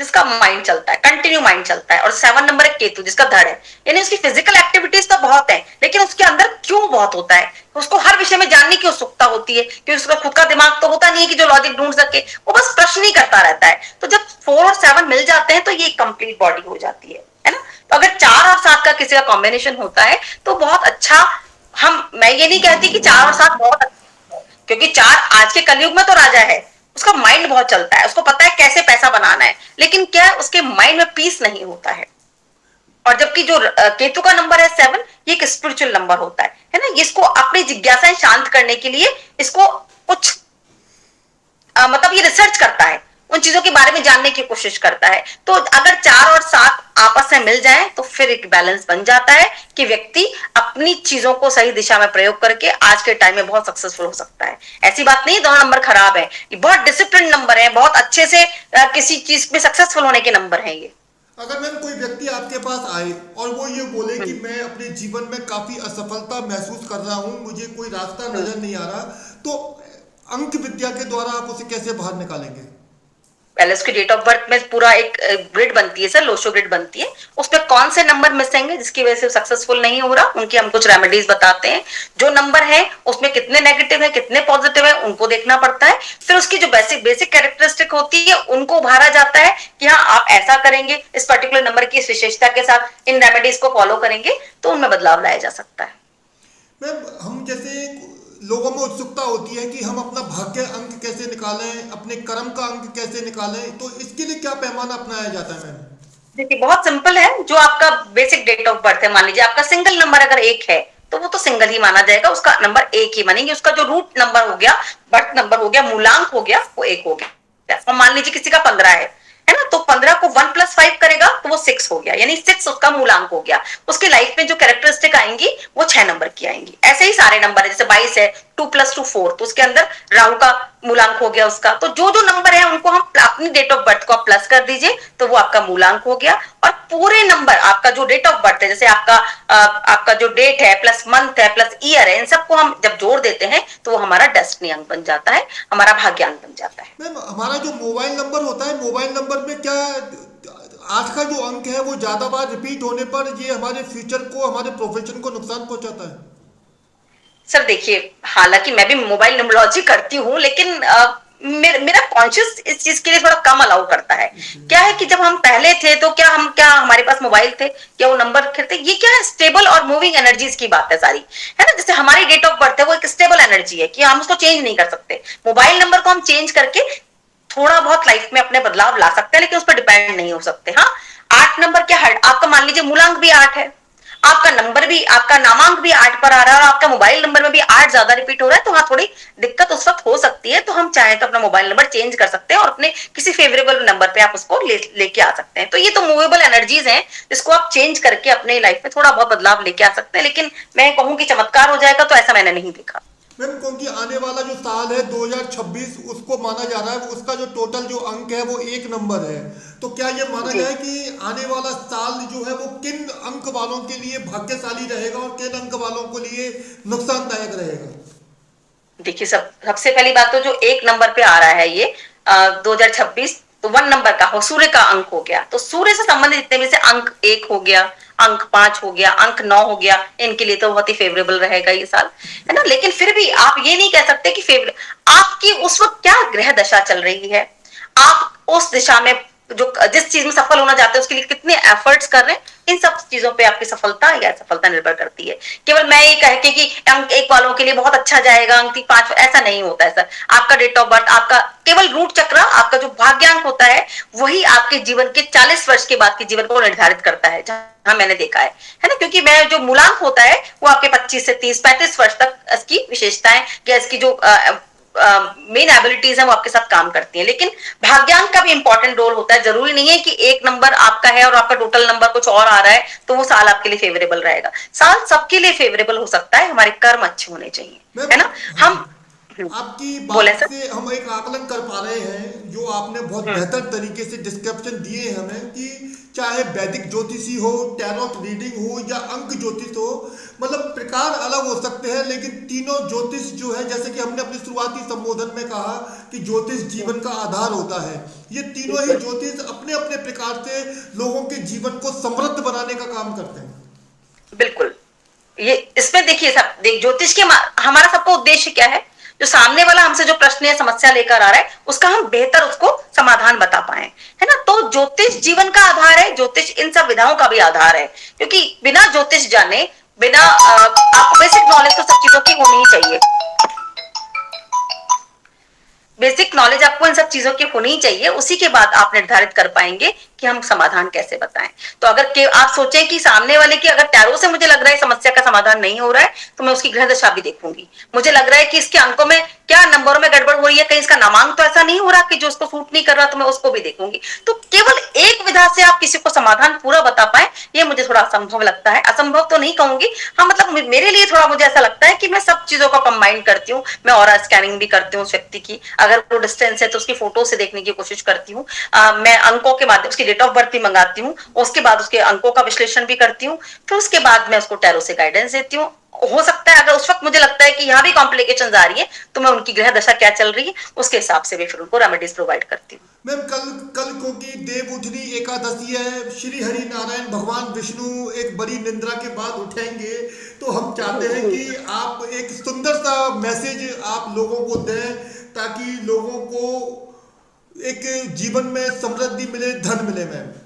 जिसका माइंड चलता है, कंटिन्यू माइंड चलता है, और 7 नंबर है केतु जिसका धड़ है, यानी उसकी फिजिकल एक्टिविटीज तो बहुत है, लेकिन उसके अंदर क्यों बहुत होता है, उसको हर विषय में जानने की उत्सुकता होती है, क्योंकि उसका खुद का दिमाग तो होता नहीं है कि जो लॉजिक ढूंढ सके, वो बस प्रश्न ही करता रहता है। तो जब 4 और 7 मिल जाते हैं तो ये कंप्लीट बॉडी हो जाती है ना। तो अगर 4 और 7 का किसी का कॉम्बिनेशन होता है तो बहुत अच्छा, मैं ये नहीं कहती कि 4 और 7 बहुत अच्छा, क्योंकि 4 आज के कलयुग में तो राजा है, उसका माइंड बहुत चलता है, उसको पता है कैसे पैसा बनाना है, लेकिन क्या है उसके माइंड में पीस नहीं होता है। और जबकि जो केतु का नंबर है 7, ये एक स्पिरिचुअल नंबर होता है ना, इसको अपनी जिज्ञासाएं शांत करने के लिए इसको कुछ मतलब ये रिसर्च करता है, उन चीजों के बारे में जानने की कोशिश करता है। तो अगर 4 और 7 आपस में मिल जाएं तो फिर एक बैलेंस बन जाता है कि व्यक्ति अपनी चीजों को सही दिशा में प्रयोग करके आज के टाइम में बहुत सक्सेसफुल हो सकता है। ऐसी बात नहीं दोनों नंबर खराब है, ये बहुत डिसिप्लिन नंबर है, बहुत अच्छे से किसी चीज में सक्सेसफुल होने के नंबर है ये। अगर मैम कोई व्यक्ति आपके पास आए और वो ये बोले कि मैं अपने जीवन में काफी असफलता महसूस कर रहा हूँ, मुझे कोई रास्ता नजर नहीं आ रहा, तो अंक विद्या के द्वारा आप उसे कैसे बाहर निकालेंगे? पहले उसकी डेट ऑफ बर्थ में पूरा एक ग्रिड बनती है सर, लोशो ग्रिड बनती है, उसमें कौन से नंबर मिसिंग है जिसकी वजह से सक्सेसफुल नहीं हो रहा, उनकी हम कुछ रेमेडीज बताते हैं। जो नंबर है उसमें कितने नेगेटिव है कितने पॉजिटिव है उनको देखना पड़ता है, फिर उसकी जो बेसिक कैरेक्टरिस्टिक होती है उनको उभारा जाता है कि हाँ आप ऐसा करेंगे, इस पर्टिकुलर नंबर की इस विशेषता के साथ इन रेमेडीज को फॉलो करेंगे तो उनमें बदलाव लाया जा सकता है। मैम हम जैसे लोगों में उत्सुकता होती है कि हम अपना भाग्य अंक कैसे निकालें, अपने कर्म का अंक कैसे निकालें, तो इसके लिए क्या पैमाना अपनाया जाता है मैम? देखिए बहुत सिंपल है, जो आपका बेसिक डेट ऑफ बर्थ है, मान लीजिए आपका सिंगल नंबर अगर 1 है तो वो तो सिंगल ही माना जाएगा, उसका नंबर 1 ही मानेंगे, उसका जो रूट नंबर हो गया, बर्थ नंबर हो गया, मूलांक हो गया, वो 1 हो गया। और मान लीजिए किसी का 15 है ना, तो 15 को 1 + 5 करेगा तो वो 6 हो गया, यानी 6 उसका मूलांक हो गया। उसके लाइफ में जो कैरेक्टरिस्टिक आएंगी वो 6 नंबर की आएंगी। ऐसे ही सारे नंबर है, जैसे 22 है, 2 + 2 4, तो उसके अंदर राहु का मूलांक हो गया उसका। तो जो जो नंबर है उनको हम अपनी डेट ऑफ बर्थ को आप प्लस कर दीजिए तो वो आपका मूलांक हो गया। और पूरे नंबर आपका जो डेट ऑफ बर्थ है, जैसे आपका जो डेट है प्लस मंथ है प्लस ईयर है, इन सबको हम जब जोड़ देते हैं तो वो हमारा डेस्टिनी अंक बन जाता है, हमारा भाग्यांक बन जाता है। मैम हमारा जो मोबाइल नंबर होता है, मोबाइल नंबर में क्या 8 का जो अंक है वो ज्यादा बार रिपीट होने पर ये हमारे फ्यूचर को, हमारे प्रोफेशन को नुकसान पहुंचाता है? सर देखिए, हालांकि मैं भी मोबाइल न्यूमरोलॉजी करती हूँ, लेकिन मेरा कॉन्शियस इस चीज के लिए थोड़ा कम अलाउ करता है। क्या है कि जब हम पहले थे तो क्या हमारे पास मोबाइल थे, क्या वो नंबर थे, ये क्या है स्टेबल और मूविंग एनर्जीज की बात है सारी, है ना। जैसे हमारी डेट ऑफ बर्थ है वो एक स्टेबल एनर्जी है कि हम उसको चेंज नहीं कर सकते। मोबाइल नंबर को हम चेंज करके थोड़ा बहुत लाइफ में अपने बदलाव ला सकते हैं, लेकिन उस पर डिपेंड नहीं हो सकते। हाँ, 8 नंबर क्या है, आपका मान लीजिए मूलांक भी 8 है, आपका नंबर भी, आपका नामांक भी 8 पर आ रहा है, और आपका मोबाइल नंबर में भी 8 ज्यादा रिपीट हो रहा है, तो हाँ थोड़ी दिक्कत उस वक्त हो सकती है। तो हम चाहें तो अपना मोबाइल नंबर चेंज कर सकते हैं और अपने किसी फेवरेबल नंबर पे आप उसको लेके आ सकते हैं। तो ये तो मूवेबल एनर्जीज हैं जिसको आप चेंज करके अपने लाइफ में थोड़ा बहुत बदलाव लेके आ सकते हैं, लेकिन मैं कहूँ कि चमत्कार हो जाएगा तो ऐसा मैंने नहीं देखा। मैम क्योंकि आने वाला जो साल है 2026 उसको माना जा रहा है, उसका जो टोटल जो अंक है वो 1 नंबर है, तो क्या ये माना जाए कि आने वाला साल जो है वो किन अंक वालों के लिए भाग्यशाली रहेगा और किन अंक वालों के लिए नुकसानदायक रहेगा? देखिए सबसे पहली बात तो जो 1 नंबर पे आ रहा है ये 2026, तो 1 नंबर का हो, सूर्य का अंक हो गया, तो सूर्य से संबंधित जितने भी से अंक 1 हो गया, अंक 5 हो गया, अंक 9 हो गया, इनके लिए तो बहुत ही फेवरेबल रहेगा ये साल, है ना। लेकिन फिर भी आप ये नहीं कह सकते कि आपकी उस वक्त क्या ग्रह दशा चल रही है, आप उस दिशा में जो जिस चीज में सफल होना चाहते हैं उसके लिए कितने एफर्ट्स कर रहे हैं, इन सब चीजों पे आपकी सफलता या असफलता निर्भर करती है। केवल मैं ये कह के कि अंक 1 वालों के लिए बहुत अच्छा जाएगा, अंक 5, ऐसा नहीं होता है सर। आपका डेट ऑफ बर्थ, आपका केवल रूट चक्र, आपका जो भाग्यांक होता है वही आपके जीवन के 40 वर्ष के बाद के जीवन को निर्धारित करता है, जहां मैंने देखा है ना। क्योंकि मैं जो मूलांक होता है वो आपके 25 से 30 35 वर्ष तक इसकी विशेषताएं या इसकी जो मेन एबिलिटीज है वो आपके साथ काम करती हैं। लेकिन भाग्यांक का भी इंपॉर्टेंट रोल होता है, जरूरी नहीं है कि 1 नंबर आपका है और आपका टोटल नंबर कुछ और आ रहा है तो वो साल आपके लिए फेवरेबल रहेगा। साल सबके लिए फेवरेबल हो सकता है, हमारे कर्म अच्छे होने चाहिए, है ना। हम आपकी बोले बात सर। से हम एक आकलन कर पा रहे हैं, जो आपने बहुत हम्म। बेहतर तरीके से डिस्क्रिप्शन दिए हैं हमें, कि चाहे वैदिक ज्योतिषी हो, टैरोट रीडिंग हो या अंक ज्योतिष हो, मतलब प्रकार अलग हो सकते हैं, लेकिन तीनों ज्योतिष जो है, जैसे कि हमने अपने शुरुआती संबोधन में कहा कि ज्योतिष जीवन का आधार होता है, ये तीनों ही बिल्कुल ज्योतिष अपने अपने प्रकार से लोगों के जीवन को समृद्ध बनाने का काम करते हैं। बिल्कुल। ये इसमें देखिए सब देख ज्योतिष के हमारा सबका उद्देश्य क्या है, जो सामने वाला हमसे जो प्रश्न या समस्या लेकर आ रहा है उसका हम बेहतर उसको समाधान बता पाए, है ना। तो ज्योतिष जीवन का आधार है, ज्योतिष इन सब विधाओं का भी आधार है, क्योंकि बिना ज्योतिष जाने, बिना आपको बेसिक नॉलेज तो सब चीजों की होनी ही चाहिए। बेसिक नॉलेज आपको इन सब चीजों की होनी चाहिए, उसी के बाद आप निर्धारित कर पाएंगे कि हम समाधान कैसे बताएं। तो अगर आप सोचें कि सामने वाले की अगर टैरो से मुझे लग रहा है समस्या का समाधान नहीं हो रहा है, तो मैं उसकी ग्रह दशा भी देखूंगी। मुझे लग रहा है कि इसके अंकों में क्या नंबरों में गड़बड़ हो रही है, कहीं इसका नामांक तो ऐसा नहीं हो रहा कि जो उसको सूट नहीं कर रहा, तो मैं उसको भी देखूंगी। तो केवल एक विधा से आप किसी को समाधान पूरा बता पाए, ये मुझे थोड़ा असंभव लगता है। असंभव तो नहीं कहूंगी, हाँ मतलब मेरे लिए थोड़ा मुझे ऐसा लगता है कि मैं सब चीजों को कंबाइन करती हूँ। मैं ऑरा स्कैनिंग भी करती हूँ उस व्यक्ति की, अगर वो डिस्टेंस है तो उसकी फोटो से देखने की कोशिश करती हूँ। मैं अंकों के माध्यम उसकी डेट ऑफ बर्थ भी मंगाती हूँ, उसके बाद उसके अंकों का विश्लेषण भी करती हूँ, फिर उसके बाद मैं उसको टैरो से गाइडेंस देती हूँ। हो सकता है अगर उस वक्त मुझे लगता है कि यहाँ भी कॉम्प्लिकेशन आ रही है, तो मैं उनकी ग्रह दशा क्या चल रही है उसके हिसाब से भी फिर उनको रेमेडीज प्रोवाइड करती हूँ। मैम, कल कल को की देवउठनी एकादशी है, श्री हरि नारायण भगवान विष्णु एक बड़ी निंद्रा के बाद उठेंगे, तो हम चाहते हैं कि आप एक सुंदर सा मैसेज आप लोगों को दें, ताकि लोगों को एक जीवन में समृद्धि मिले, धन मिले। मैम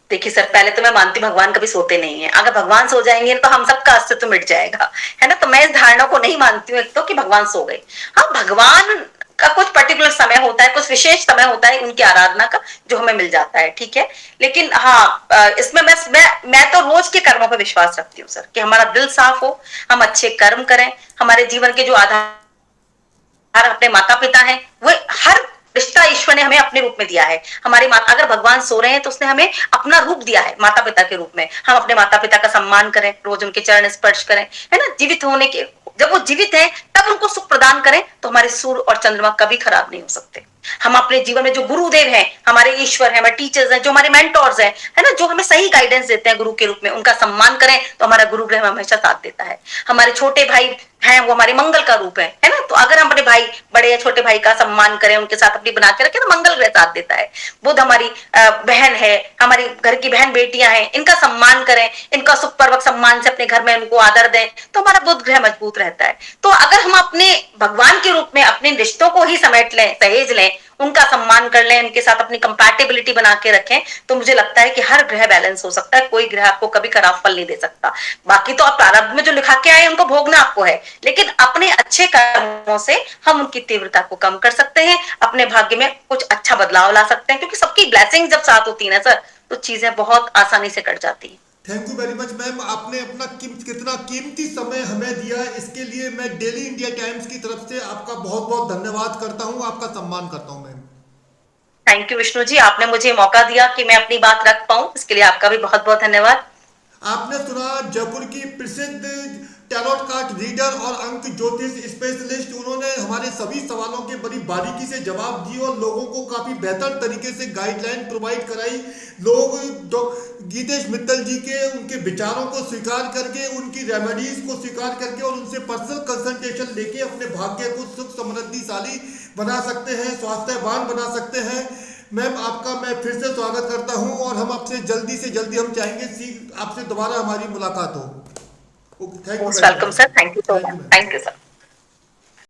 देखिए सर, पहले तो मैं मानती हूँ भगवान कभी सोते नहीं है। अगर भगवान सो जाएंगे तो हम सबका अस्तित्व मिट जाएगा, है ना। तो मैं इस धारणा को नहीं मानती हूँ एक तो कि भगवान सो गए। हाँ, भगवान का कुछ पर्टिकुलर समय होता है, कुछ विशेष समय होता है उनकी आराधना का, जो हमें मिल जाता है, ठीक है। लेकिन हाँ, इसमें मैं तो रोज के कर्मों पर विश्वास रखती हूँ सर, कि हमारा दिल साफ हो, हम अच्छे कर्म करें, हमारे जीवन के जो आधार अपने माता पिता हैं, वो हर रिश्ता ईश्वर ने हमें अपने रूप में दिया है। हमारी माता, अगर भगवान सो रहे हैं तो उसने हमें अपना रूप दिया है माता पिता के रूप में। हम अपने माता पिता का सम्मान करें, रोज उनके चरण स्पर्श करें, है ना। जीवित होने के, जब वो जीवित हैं तब उनको सुख प्रदान करें, तो हमारे सूर्य और चंद्रमा कभी खराब नहीं हो सकते। हम अपने जीवन में जो गुरुदेव हैं, हमारे ईश्वर हैं, हमारे टीचर्स हैं, जो हमारे मेंटोर्स हैं, है ना, जो हमें सही गाइडेंस देते हैं गुरु के रूप में, उनका सम्मान करें तो हमारा गुरु ग्रह हमेशा साथ देता है। हमारे छोटे भाई हैं, वो हमारे मंगल का रूप है ना। तो अगर हम अपने भाई, बड़े या छोटे भाई का सम्मान करें, उनके साथ अपनी बना के रखें, तो मंगल ग्रह साथ देता है। बुध हमारी बहन है, हमारी घर की बहन बेटियां हैं, इनका सम्मान करें, इनका सुखपूर्वक सम्मान से अपने घर में उनको आदर दें, तो हमारा बुध ग्रह मजबूत रहता है। तो अगर हम अपने भगवान के रूप में अपने रिश्तों को ही समेट लें, सहेज लें, उनका सम्मान कर लें, उनके साथ अपनी कंपैटिबिलिटी बना के रखें, तो मुझे लगता है कि हर ग्रह बैलेंस हो सकता है। कोई ग्रह आपको कभी खराब फल नहीं दे सकता। बाकी तो आप प्रारब्ध में जो लिखा के आए उनको भोगना आपको है, लेकिन अपने अच्छे कर्मों से हम उनकी तीव्रता को कम कर सकते हैं, अपने भाग्य में कुछ अच्छा बदलाव ला सकते हैं, क्योंकि सबकी ब्लेसिंग जब साथ होती है ना सर, तो चीजें बहुत आसानी से कट जाती है। Thank you very much ma'am, आपने अपना कितना कीमती समय हमें दिया, इसके लिए मैं डेली इंडिया टाइम्स की तरफ से आपका बहुत बहुत धन्यवाद करता हूं, आपका सम्मान करता हूं ma'am. Thank you Vishnu ji, आपने मुझे मौका दिया कि मैं अपनी बात रख पाऊं, इसके लिए आपका भी बहुत बहुत धन्यवाद। आपने सुना जयपुर की प्रसिद्ध टैरोट कार्ड रीडर और अंक ज्योतिष स्पेशलिस्ट, उन्होंने हमारे सभी सवालों के बड़ी बारीकी से जवाब दिए और लोगों को काफ़ी बेहतर तरीके से गाइडलाइन प्रोवाइड कराई। लोग गीतेश मित्तल जी के उनके विचारों को स्वीकार करके, उनकी रेमेडीज को स्वीकार करके और उनसे पर्सनल कंसल्टेशन लेके अपने भाग्य को सुख समृद्धिशाली बना सकते हैं, स्वास्थ्यवान बना सकते हैं। मैम, आपका मैं फिर से स्वागत करता हूं और हम आपसे जल्दी से जल्दी हम चाहेंगे आपसे दोबारा हमारी मुलाकात हो। Thank you. Welcome sir, thank you so much, thank you sir.